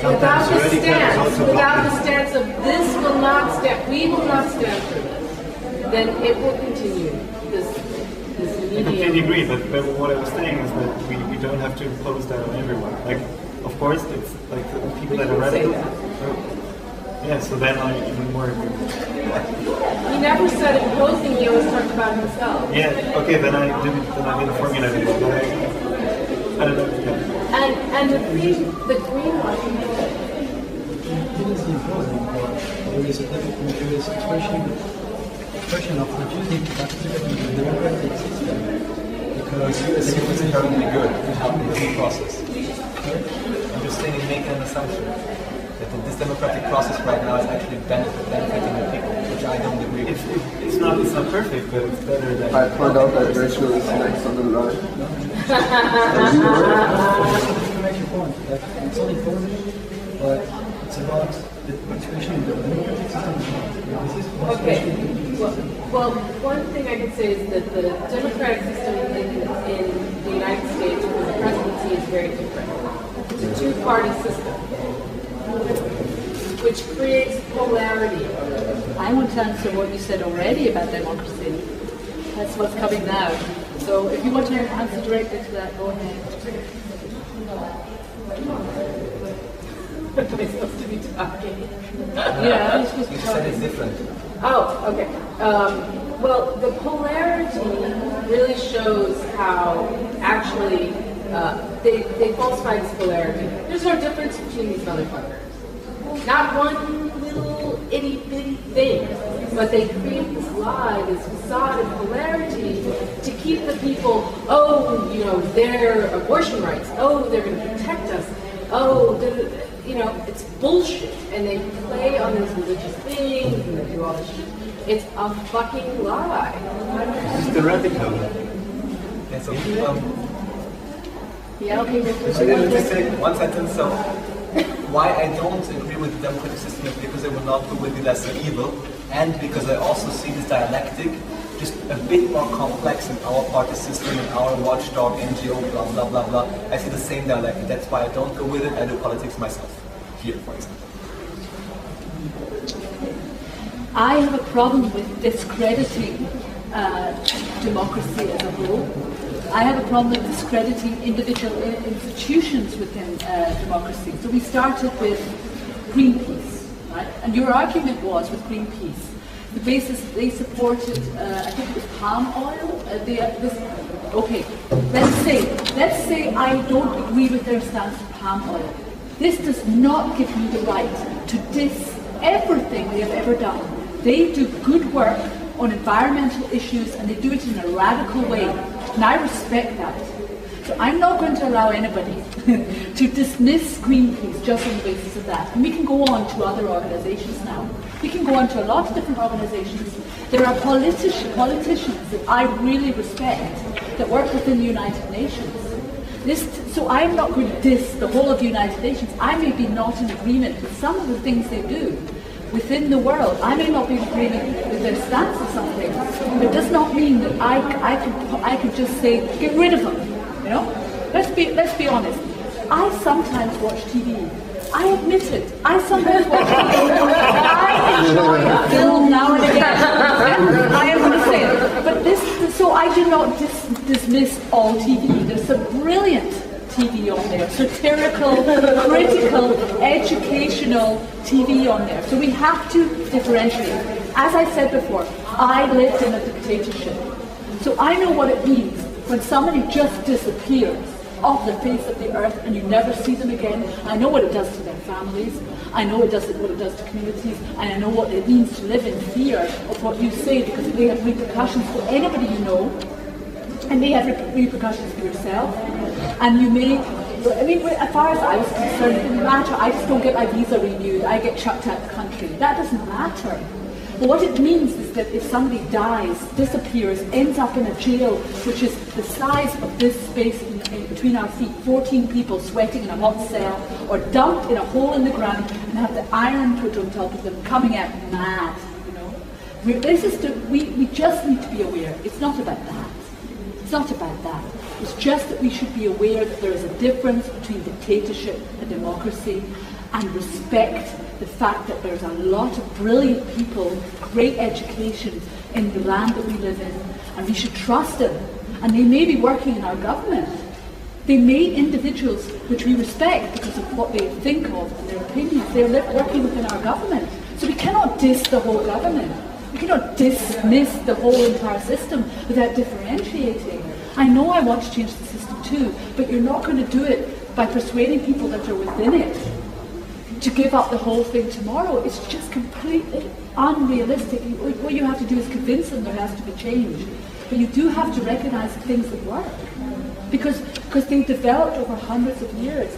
Without the stance of this will not stand, we will not stand for this, then it will continue this I completely agree, but what I was saying is that we don't have to impose that on everyone. Like, of course, it's like the people that are radical. Yeah, so then I even more agree. He never said imposing, he always talked about himself. Yeah, okay, then I didn't formulate it. But I don't know. Yeah. And the greenwashing. There is a question of refusing to participate in the democratic system because it's inherently good to help in the process. I'm just saying, making an assumption that this democratic process right now is actually benefiting the people, which I don't agree with. It's not perfect, but it's better than. I point out that Rachel is next on the line. Make your point. It's all important, but it's about the participation in the democratic system. Okay. Well, one thing I could say is that the democratic system in the United States with the presidency is very different. It's a two-party system, which creates polarity. I want to answer what you said already about democracy. That's what's coming now. So if you want to answer directly to that, go ahead. Am I supposed to be talking? Yeah, you're supposed to be You talking. said it's different. Oh, okay. Well, the polarity really shows how actually they falsify this polarity. There's no difference between these motherfuckers. Not one little itty bitty thing, but they create this lie, this facade of polarity to keep the people. Oh, their abortion rights. Oh, they're going to protect us. Oh, it's bullshit. And they play on these religious things and they do all this shit. It's a fucking lie. It's the radical. And so, Yeah, okay. Let me say one sentence. So, why I don't agree with the democratic system is because I will not go with the lesser evil, and because I also see this dialectic just a bit more complex in our party system, in our watchdog, NGO, blah, blah, blah, blah. I see the same dialectic. That's why I don't go with it. I do politics myself. Here, for example. I have a problem with discrediting democracy as a whole. I have a problem with discrediting individual institutions within democracy. So we started with Greenpeace, right? And your argument was with Greenpeace, the basis they supported, I think it was palm oil. Okay, let's say I don't agree with their stance on palm oil. This does not give me the right to diss everything they have ever done. They do good work on environmental issues and they do it in a radical way. And I respect that. So I'm not going to allow anybody to dismiss Greenpeace just on the basis of that. And we can go on to other organizations now. We can go on to a lot of different organizations. There are politicians that I really respect that work within the United Nations. So I'm not going to diss the whole of the United Nations. I may be not in agreement with some of the things they do within the world. I may not be in agreement with their stance on some things, but it does not mean that I could just say, get rid of them. You know? Let's be honest. I sometimes watch TV. I admit it. I sometimes watch TV. I enjoy a film now and again. I am going to say it. But so I do not dismiss all TV. There's some brilliant TV on there, satirical, critical, educational TV on there. So we have to differentiate. As I said before, I lived in a dictatorship. So I know what it means when somebody just disappears off the face of the earth and you never see them again. I know what it does to their families. I know what it does to communities. And I know what it means to live in fear of what you say, because they have repercussions for anybody you know. And they have repercussions for yourself. And you may, as far as I was concerned, it didn't matter. I just don't get my visa renewed. I get chucked out of the country. That doesn't matter. But what it means is that if somebody dies, disappears, ends up in a jail, which is the size of this space in between our feet, 14 people sweating in a hot cell, or dumped in a hole in the ground and have the iron put on top of them, coming out mad, you know. We just need to be aware. It's not about that. It's not about that. It's just that we should be aware that there is a difference between dictatorship and democracy, and respect the fact that there's a lot of brilliant people, great education in the land that we live in, and we should trust them. And they may be working in our government. They may individuals which we respect because of what they think of and their opinions. They're working within our government. So we cannot diss the whole government. We cannot dismiss the whole entire system without differentiating. I know I want to change the system too, but you're not going to do it by persuading people that are within it to give up the whole thing tomorrow. It's just completely unrealistic. What you have to do is convince them there has to be change. But you do have to recognize the things that work. Because they developed over hundreds of years.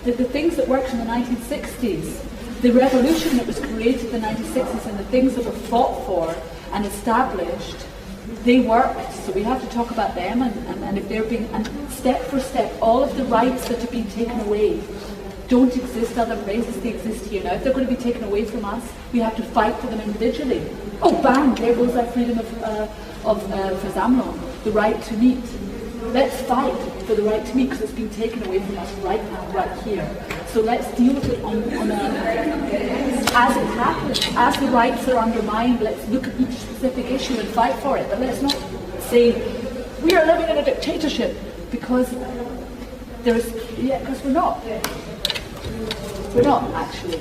The things that worked in the 1960s, the revolution that was created in the 1960s and the things that were fought for and established, they worked. So we have to talk about them and if they're being, and step for step, all of the rights that are being taken away don't exist other places, they exist here. Now if they're going to be taken away from us, we have to fight for them individually. Oh bang, there goes our freedom of Versammlung, the right to meet. Let's fight for the right to meet because it's being taken away from us right now, right here. So let's deal with it as it happens, as the rights are undermined. Let's look at each specific issue and fight for it. But let's not say we are living in a dictatorship because because we're not. We're not actually.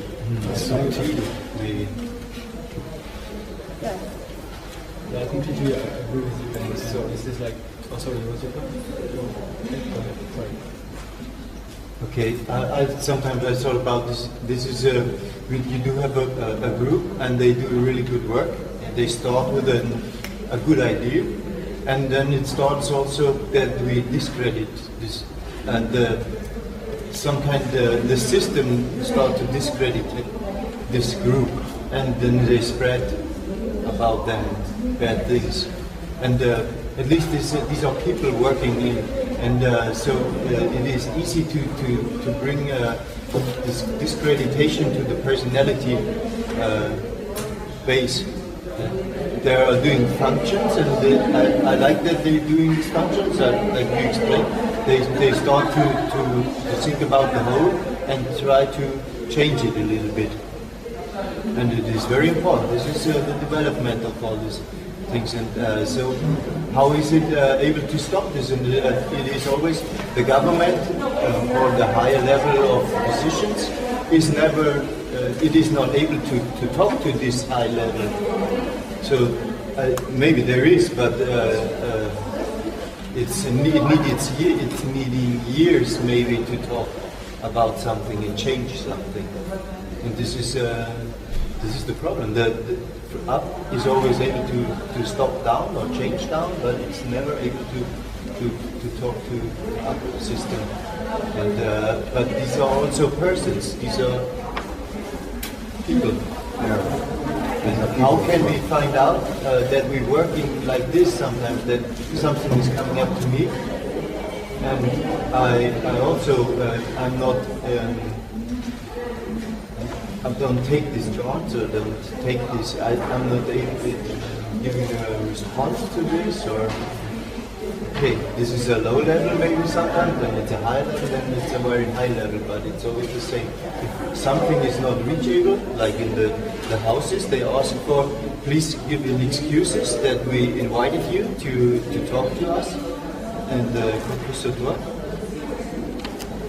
Yeah, I completely agree with you. And so is this like? Oh, sorry, what's your point? Sorry. Okay, sometimes I thought about this. This is you do have a group, and they do really good work. They start with a good idea, and then it starts also that we discredit this, and the system starts to discredit this group, and then they spread about them bad things, and at least these are people working And so it is easy to bring this discreditation to the personality base. They are doing functions, and I like that they're doing these functions, like you explained. They start to think about the whole and try to change it a little bit. And it is very important. This is the development of all these things. And so how is it able to stop this? And it is always the government or the higher level of positions is never, it is not able to talk to this high level. So maybe there is, but it's needing years maybe to talk about something and change something. And this is the problem. The up is always able to stop down or change down, but it's never able to talk to the up system. And but these are also persons. These are people. Yeah. And how can we find out that we're working like this sometimes, that something is coming up to me? And I also, I'm not, I don't take this chance or don't take this, I'm not able to give a response to this, or, okay, this is a low level maybe sometimes, then it's a high level, then it's a very high level, but it's always the same. If something is not reachable, like in the houses, they ask for, please give an excuses that we invited you to talk to us, and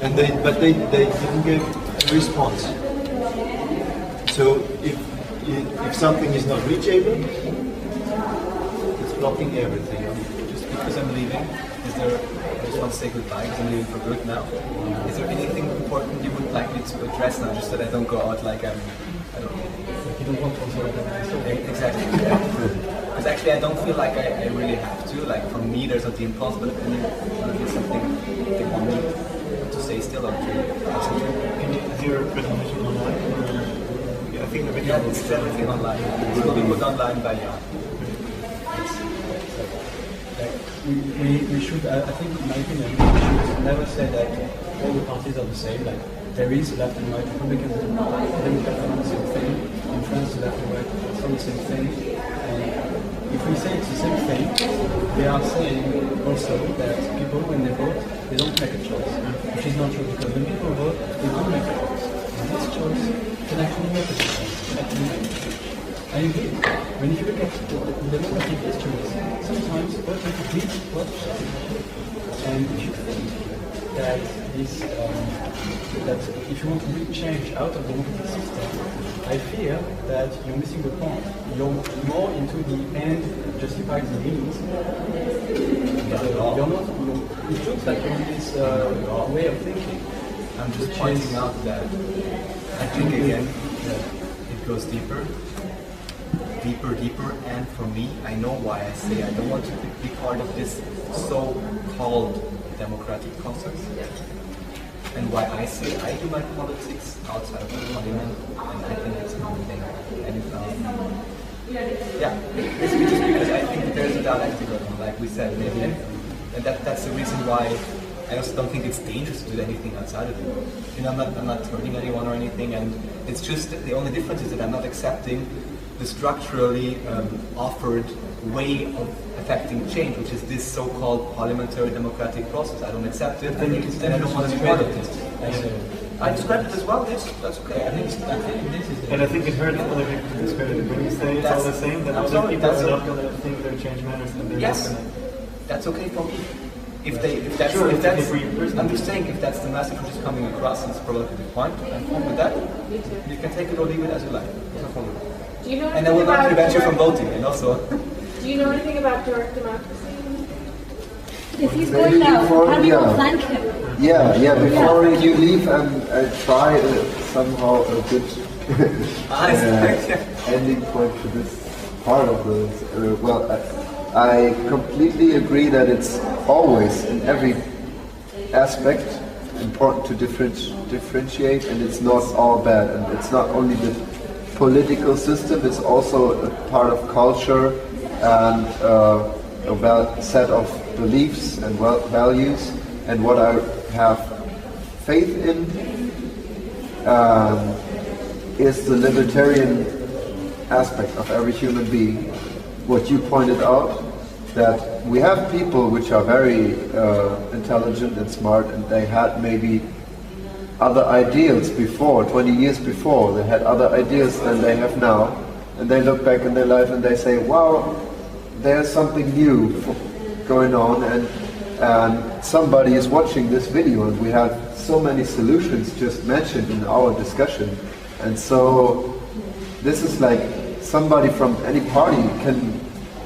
and they didn't give a response. So if something is not reachable, it's blocking everything. Just because I'm leaving, I just want to say goodbye because I'm leaving for good now. Is there anything important you would like me to address now, just so that I don't go out like I don't know. You don't want to also Exactly. Because actually I don't feel like I really have to. Like for me there's not the impulse, but there's something they want me to say still or to Can you do your presentation online? I think the video it's everything online. It will be put online by Jan. We should, I think in my opinion, we should never say that all the parties are the same. Like there is left and right, Republicans and Democrats are the same thing. In France, left and right are the same thing. And if we say it's the same thing, we are saying also that people, when they vote, they don't make a choice, which is not true, because when people vote, they do make a choice. And this choice can actually make a difference. I agree. When you look at the democratic histories, sometimes what people did was and if you think that this, that if you want to really change out of the democratic system, I fear that you're missing the point. You're more into the end justifies the means. You're not. It looks like you're in this way of thinking. I'm just pointing out that I think again it goes deeper, and for me, I know why I say I don't want to be part of this so-called democratic process, and why I say I do my politics outside of the parliament, and I think it's a good thing. And basically just because I think that there's a dialectic, like we said, maybe, and that's the reason why I also don't think it's dangerous to do anything outside of it. You know, I'm not hurting anyone or anything, and it's just the only difference is that I'm not accepting the structurally offered way of affecting change, which is this so-called parliamentary democratic process. I don't accept it, and I don't want to be part of this. I described it as well, yes, that's okay. And I think it hurts other people to discredit it. When you say it's all the same, then other people are not going to think their change matters, and they're not going to. That's okay for me. If that's I'm just saying, if that's the message which is coming across, and it's probably the point, I'm fine with that. You can take it or leave it as you like. No problem. Do you know and I will not prevent you from voting, and also. Do you know anything about direct democracy? If he's going now, how do you thank him? Before you leave, I try somehow a good ending point to this part of this. I completely agree that it's always, in every aspect, important to differentiate, and it's not all bad. And it's not only the political system, it's also a part of culture and a set of beliefs and values, and what I have faith in is the libertarian aspect of every human being. What you pointed out, that we have people which are very intelligent and smart, and they had maybe other ideals before, 20 years before, they had other ideas than they have now, and they look back in their life and they say, wow, there's something new going on, and somebody is watching this video, and we have so many solutions just mentioned in our discussion. And so this is like somebody from any party can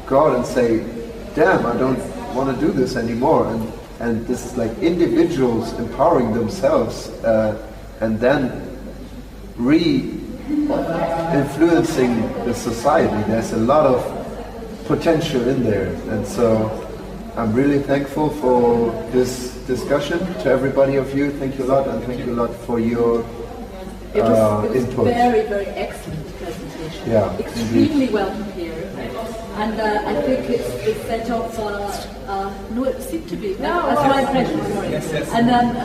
go out and say, damn, I don't want to do this anymore, and this is like individuals empowering themselves and then influencing the society. There's a lot of potential in there, and so I'm really thankful for this discussion. To everybody of you, thank you a lot, and thank you a lot for your it was input. Very, very excellent presentation. Yeah, extremely well prepared, and I think it's set up. No, it seemed to be. That's my impression. Sorry. Yes, yes. And then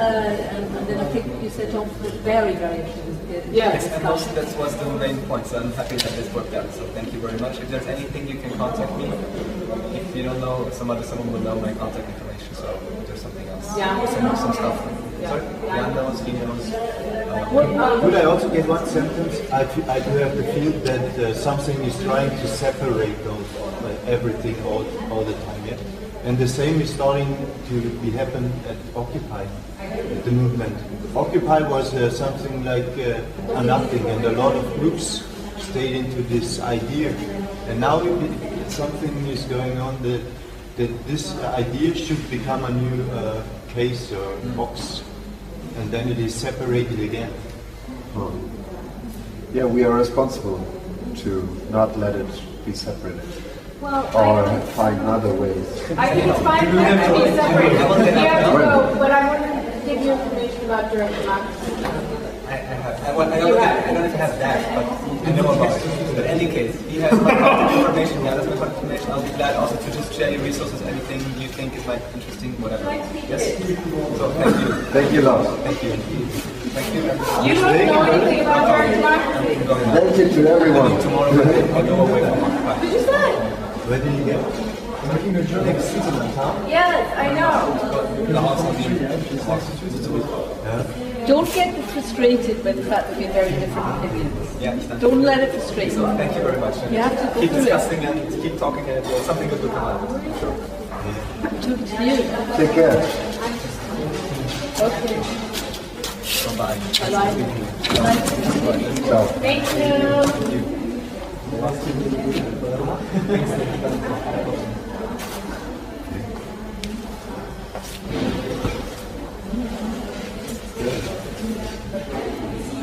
I think you set up very, very interesting. Yes, and also that was the main point, so I'm happy that this worked out, so thank you very much. If there's anything, you can contact me. If you don't know, someone will know my contact information, so if there's something else. Yeah. Some stuff. Sorry? Jan knows, he knows. Could I also get one sentence? I do have the feel that something is trying to separate those, everything all the time, yeah? And the same is starting to happen at Occupy, the movement. Occupy was something like a nothing, and a lot of groups stayed into this idea. And now something is going on that this idea should become a new case or box, and then it is separated again. Yeah, we are responsible to not let it be separated. Well, or find other ways. I think it's fine for it to be separated. You have to go, but I want to give you information about direct democracy. I don't know if you have that, but I know about it. But in any case, he has my contact information, yeah, that's my contact information. I'll be glad also to just share your resources, anything you think is like interesting, whatever. Yes? So thank you. Thank you, Lars. Thank you. Thank you. You don't know anything about direct democracy. Thank you to everyone. Tomorrow I go away from Occupy. Did you say? Where did you go? Next Switzerland, huh? Yes, I know. Don't get frustrated by the fact that we have very different opinions. Yeah, don't let it frustrate you. So thank you very much. You have to go keep through discussing and keep talking, and something good will come out. Sure. Talking to you. Take care. Okay. Bye-bye. Bye-bye. Ciao. Thank you.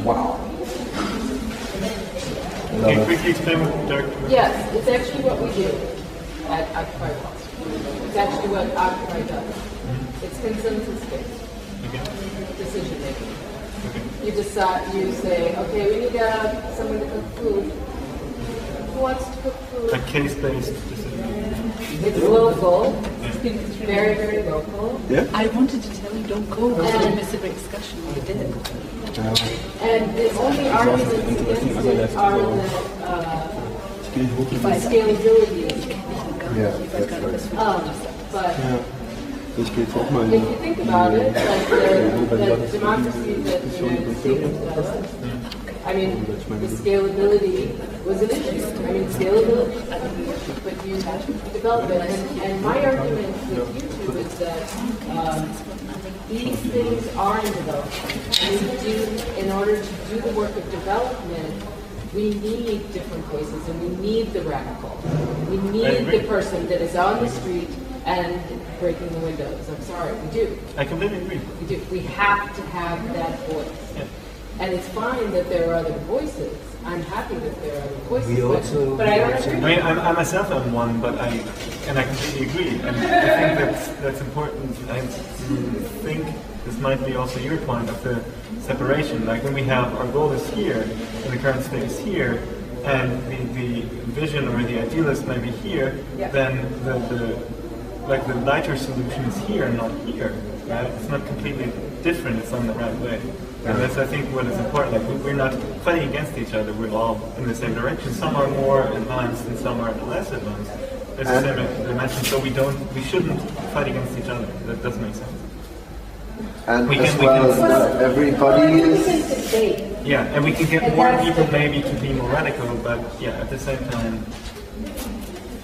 Wow. Can you quickly explain what direct democracy? Yes, it's actually what we do at Occupy Wall Street. It's actually what Occupy does. It's consensus-based decision making. You decide. You say, okay, we need someone to cook food. Who wants to cook food? A case-based decision. It's local. It's very, very local. Yeah. I wanted to tell you don't go because you miss a great discussion. You did. And the only arguments against it are the scalability. Yeah, that's right. But if you think about it, like the democracy that the United States does, I mean, the scalability was an issue. I mean, scalability, but you develop it. And my argument with you two is that these things are in development. In order to do the work of development, we need different voices, and we need the radical. We need the person that is on the street and breaking the windows. I'm sorry, we do. I completely agree. We do. We have to have that voice. Yeah. And it's fine that there are other voices. I'm happy that there are other voices, but I don't agree. I mean, I myself am one, but I completely agree, and I think that's important. I think this might be also your point of the separation. Like when we have our goal is here, and the current state is here, and the vision or the idealist may be here, then like the lighter solution is here and not here, right? It's not completely different, it's on the right way. And that's, I think, what is important. Like, we're not fighting against each other, we're all in the same direction. Some are more advanced and some are less advanced. There's the same dimension, so we shouldn't fight against each other. That does make sense. And not everybody is... Yeah, and we can get more people maybe to be more radical, but yeah, at the same time...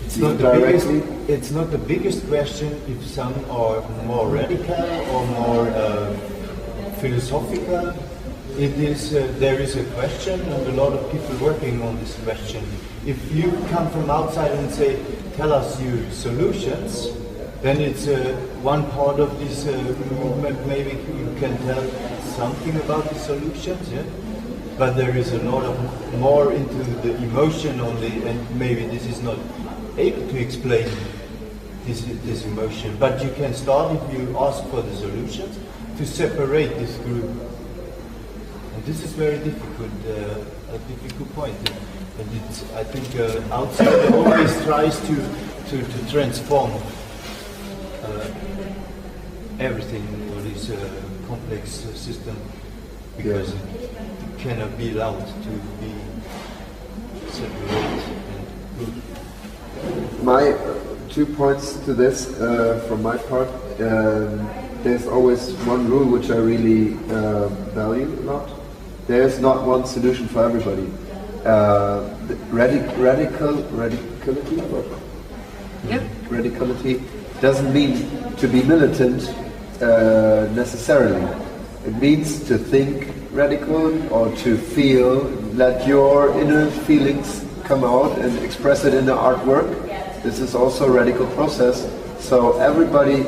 It's not the biggest question if some are more radical or more philosophical. It is there is a question, and a lot of people working on this question. If you come from outside and say, "Tell us your solutions," then it's one part of this movement. Maybe you can tell something about the solutions, yeah. But there is a lot of more into the emotion only, and maybe this is not able to explain this emotion. But you can start, if you ask for the solutions, to separate this group. And this is very difficult, a difficult point. And it's, I think outside always tries to transform everything for this complex system, because it cannot be allowed to be separated and good. My 2 points to this from my part. There's always one rule which I really value a lot. There's not one solution for everybody. Radicality doesn't mean to be militant necessarily. It means to think radical or to feel, let your inner feelings come out and express it in the artwork. This is also a radical process. So everybody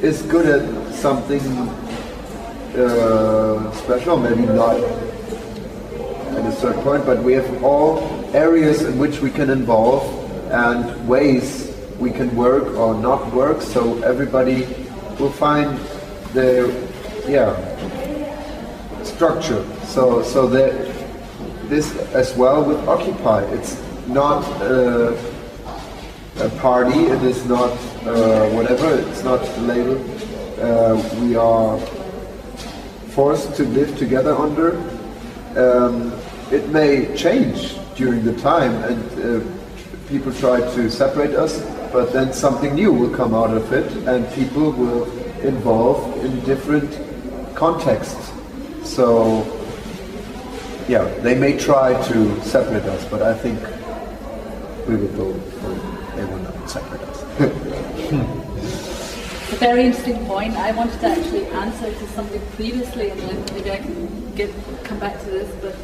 is good at something special, maybe not at a certain point, but we have all areas in which we can involve and ways we can work or not work, so everybody will find their structure. So that this as well with Occupy, it's not a party, it is not whatever, it's not a label. We are forced to live together under. It may change during the time, and people try to separate us, but then something new will come out of it, and people will involve in different contexts. So, yeah, they may try to separate us, but I think we will go for they will not separate us. A very interesting point. I wanted to actually answer to something previously, and then maybe I can come back to this. But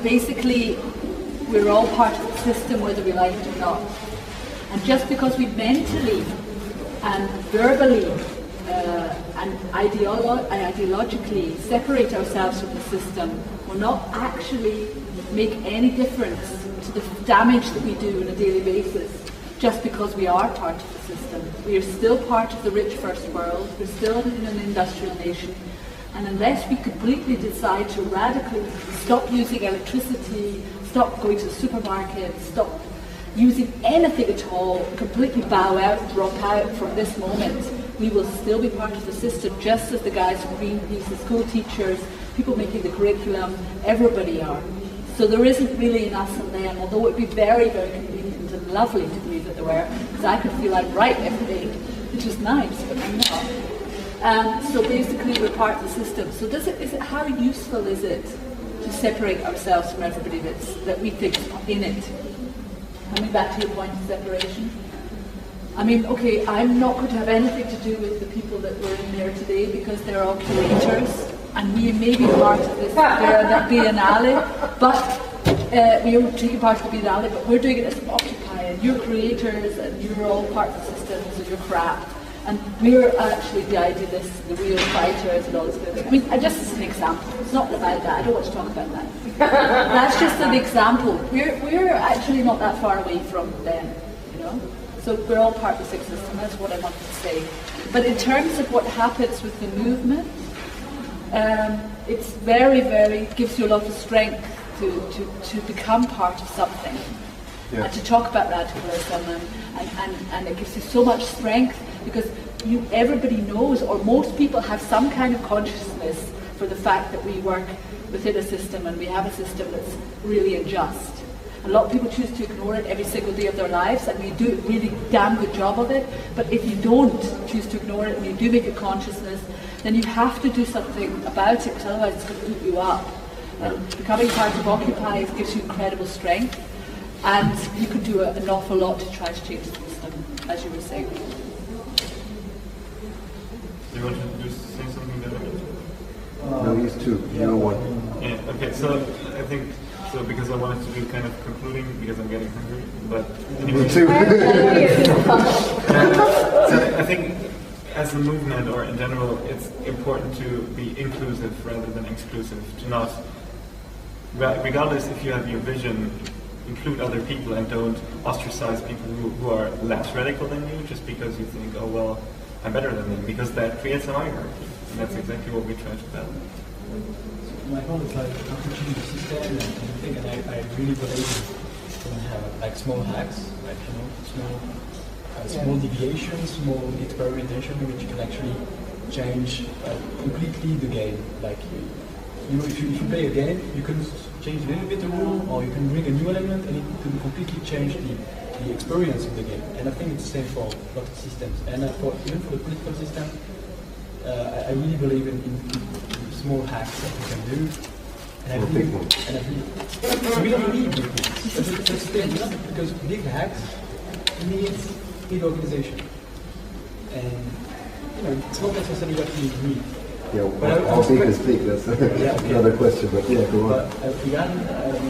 basically, we're all part of the system, whether we like it or not. And just because we mentally and verbally and ideologically separate ourselves from the system, will not actually make any difference to the damage that we do on a daily basis. Just because we are part of the system. We are still part of the rich first world, we're still in an industrial nation, and unless we completely decide to radically stop using electricity, stop going to the supermarket, stop using anything at all, completely bow out, drop out from this moment, we will still be part of the system, just as the guys from Greenpeace, the school teachers, people making the curriculum, everybody are. So there isn't really an us and them, although it would be very, very convenient and lovely to believe that there were, because I could feel I'm right every day, which is nice, but I'm not. So basically we're part of the system. So how useful is it to separate ourselves from everybody that we think is in it? Coming back to your point of separation. I mean, okay, I'm not going to have anything to do with the people that were in there today because they're all curators, and we may be part of this biennale, but we are taking part of the biennale, but we're doing it as Occupy, and you're creators, and you're all part of the system, so you're crap. And we're actually the idealists, the real fighters, and all this kind of thing. I mean, just as an example, it's not about that, I don't want to talk about that. That's just an example. We're actually not that far away from them, you know? So we're all part of the system, that's what I wanted to say. But in terms of what happens with the movement, it's very, very, gives you a lot of strength to become part of something. and to talk about radicalism, and it gives you so much strength because everybody knows, or most people have some kind of consciousness for the fact that we work within a system and we have a system that's really unjust. A lot of people choose to ignore it every single day of their lives, and we do a really damn good job of it. But if you don't choose to ignore it and you do make a consciousness, then you have to do something about it, because otherwise it's going to eat you up. And becoming part of Occupy gives you incredible strength, and you can do an awful lot to try to change the system, as you were saying. You want to just say something there? No, these two. No one. Yeah. Okay. So I think. So because I wanted to do kind of concluding because I'm getting hungry, but anyway. Me too. So I think as a movement or in general, it's important to be inclusive rather than exclusive. To not, regardless if you have your vision, include other people and don't ostracize people who are less radical than you just because you think, oh well, I'm better than them, because that creates a hierarchy, and that's exactly what we try to balance. My point is like how to change the system and everything, and I really believe in have like small hacks, like small deviations, small experimentation, which can actually change completely the game. Like if you play a game, you can change a little bit the rule, or you can bring a new element, and it can completely change the experience of the game. And I think it's the same for lots of systems, and even for the political system. I really believe in small hacks that we can do. And I really we don't need big hacks. That's the thing, because big hacks needs big organization. And it's not necessarily what we need. Yeah, how big is big? That's another question, but yeah, go on. Again,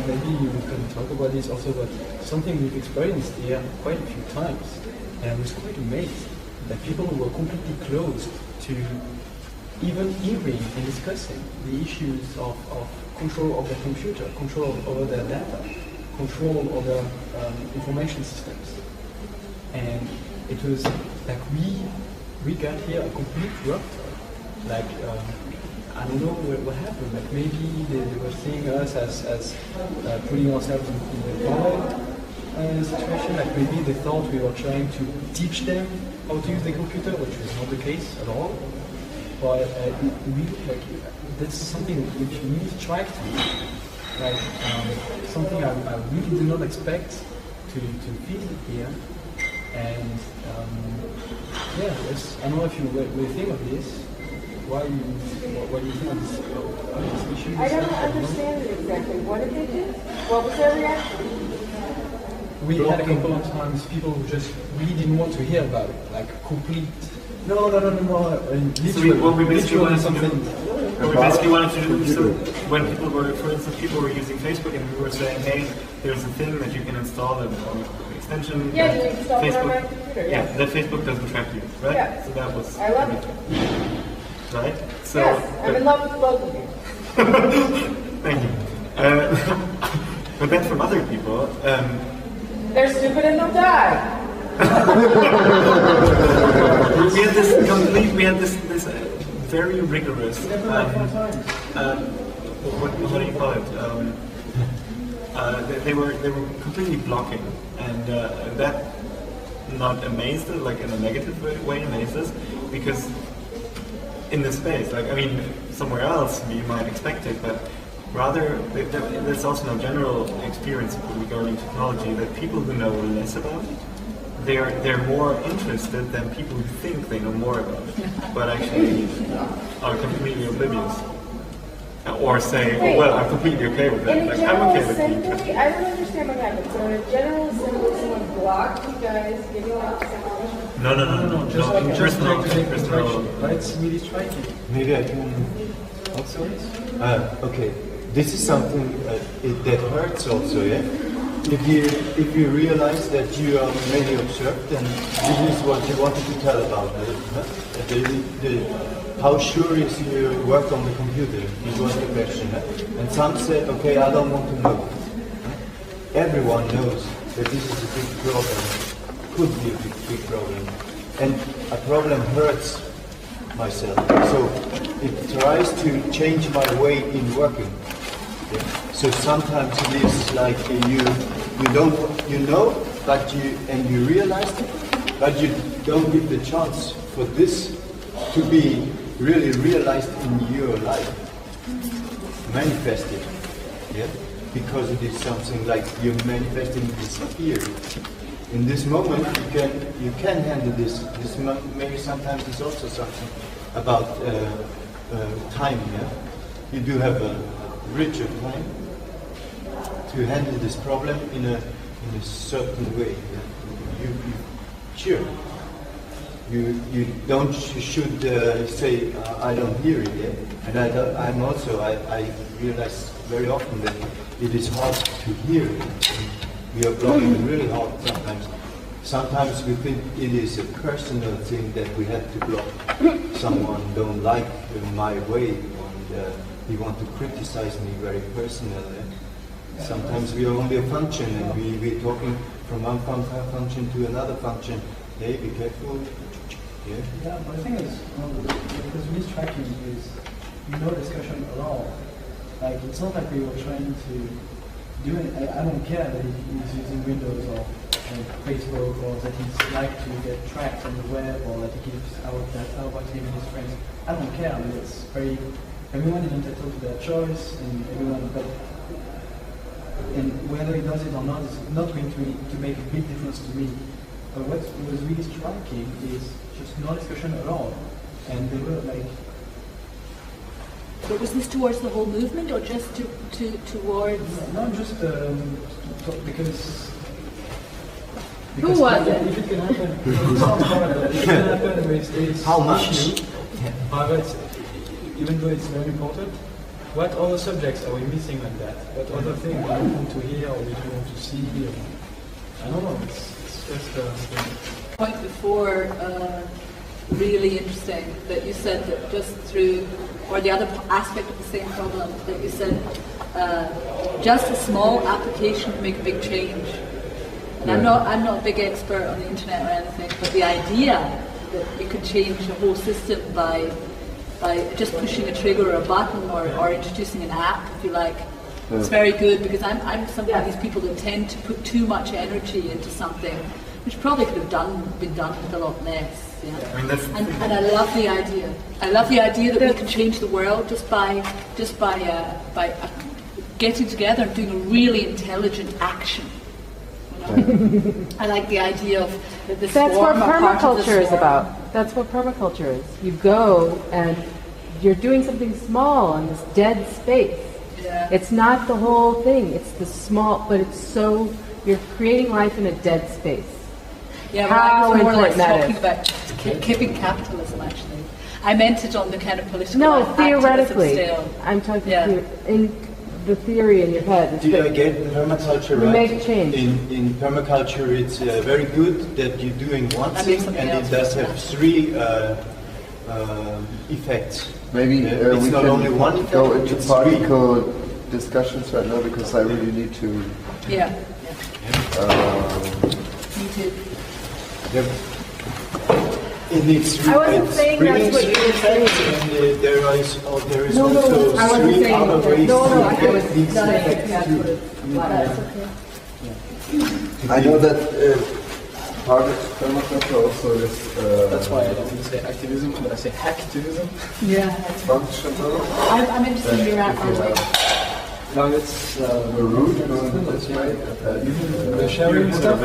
maybe you can talk about this also, but something we've experienced here quite a few times, and I was quite amazed that people who were completely closed to even hearing and discussing the issues of control of the computer, control over their data, control over information systems. And it was like we got here a complete rupture. Like, I don't know what happened. Like maybe they were seeing us as putting ourselves in the power situation. Like maybe they thought we were trying to teach them how to use the computer, which was not the case at all. But that's something which really strikes me. Like something I really did not expect to feel here. And I don't know if you will think of this. What do you think of this issue? I don't understand it exactly. What did they do? What was their reaction? We had a couple of times people who just really didn't want to hear about it, like complete. No. What we basically wanted to do, so when people were, for instance, people were using Facebook and we were saying, hey, there's a thing that you can install an extension. Yeah, you install it on my Facebook. computer. Yeah, that Facebook doesn't track you, right? Yeah. So that was. I love it. Right? So, yes, I'm in love with both of you. Thank you. But then from other people, they're stupid and they'll die. we had this very rigorous, what do you call it? They were completely blocking, and that not amazed us, like in a negative way amazed us, because in this space, like, I mean, somewhere else you might expect it, but rather there's also no general experience regarding technology that people who know less about it, they're more interested than people who think they know more about it, but actually are completely oblivious. Or say, oh, well, I'm completely okay with that. Like, I'm okay with being interested. I don't understand what happened. So in a general assembly, someone blocked you guys, giving you like separation? No. Just personal. It's really striking. Maybe I can also. Okay, this is something that hurts also, yeah. If you realize that you are maybe observed, and this is what you wanted to tell about it, how sure is your work on the computer? This was the question. And some said, okay, I don't want to know. Everyone knows that this is a big problem, could be a big problem. And a problem hurts myself. So it tries to change my way in working. Yeah. So sometimes it is like you don't you know, but you realize it, but you don't give the chance for this to be really realized in your life, manifested, yeah, because it is something like you're manifesting this fear. In this moment, you can handle this. This maybe sometimes is also something about time. Yeah, you do have a richer time to handle this problem in a certain way. Yeah? Sure. You should say I don't hear it yet, and I realize very often that it is hard to hear it. We are blocking really hard sometimes. Sometimes we think it is a personal thing that we have to block. Someone don't like my way, and he want to criticize me very personally. Sometimes we are only a function, and we're talking from one function to another function. Hey, be careful. Yeah. Yeah, but the thing is, because this tracking is no discussion at all. Like, it's not like we were trying to do it. I don't care that he's using Windows or Facebook, or that he's like to get tracked on the web, or that he gives out that about him and his friends. I don't care. I mean, it's very. Everyone is entitled to their choice, and everyone. And whether he does it or not is not going to make a big difference to me. But what was really striking is just no discussion at all. And they were like... But was this towards the whole movement, or just towards... No, just because... Who was it? If it can happen, it sounds horrible. If it can happen with this How much? issue, but even though it's very important, what other subjects are we missing on that? What other things do we want to hear or we want to see here? I don't know. It's just a point before, really interesting, that you said that just through, or the other aspect of the same problem, that you said just a small application can make a big change. And I'm not a big expert on the internet or anything, but the idea that you could change a whole system by just pushing a trigger or a button or introducing an app, if you like, it's very good, because I'm some of these people that tend to put too much energy into something, which probably could have been done with a lot less. Yeah? I mean, and I love the idea. I love the idea that we can change the world just by getting together and doing a really intelligent action. I like the idea of this. That's what permaculture is about. That's what permaculture is. You go and you're doing something small on this dead space. Yeah. It's not the whole thing. It's the small, but it's so you're creating life in a dead space. Yeah, how well, I was more important like that talking is. about keeping capitalism. Actually, I meant it on the kind of political. No, theoretically. Still. I'm talking in the theory in your head. Did I get permaculture right? Make change. In permaculture, it's very good that you're doing one thing, and it does have three effects. Maybe it's we not can only one effect, go into it's particle discussions right now, because I really need to. Yeah. Me too. It needs three. I wasn't saying that's what you were saying. And there is No, also I wasn't three saying other ways I to was get these not effects too. That's okay. I know that part of permaculture also is. That's why I don't say activism, but I say hacktivism. Yeah. Functional. I'm interested in your answer. No, it's the root going this way. the sharing stuff.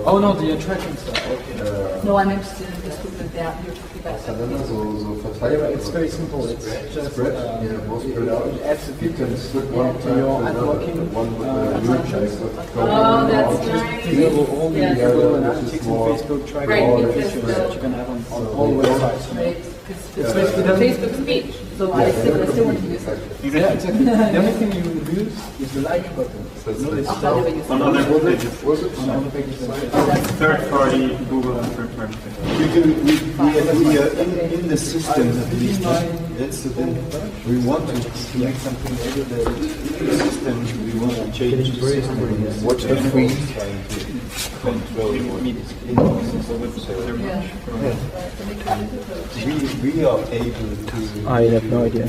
Oh no, the attraction stuff. Okay. No, I'm interested in this group of that you're talking about. So verteilt. It's very simple. It's just spread. Spread out. it adds a bit to One your networking attractions. Oh, that's nice. All the Yes. Google Analytics and Facebook tracking Right, all the because features that you can have on all websites. Right, It's because basically Facebook speech. So I still want to use it. Yeah, exactly. The only thing you will use is the like button. On other pages. Third-party Google and third-party Facebook. We are in the system at least. That's the thing. We want to make something better than in the system. We want to change the system. What if we control we are able to. I have no idea.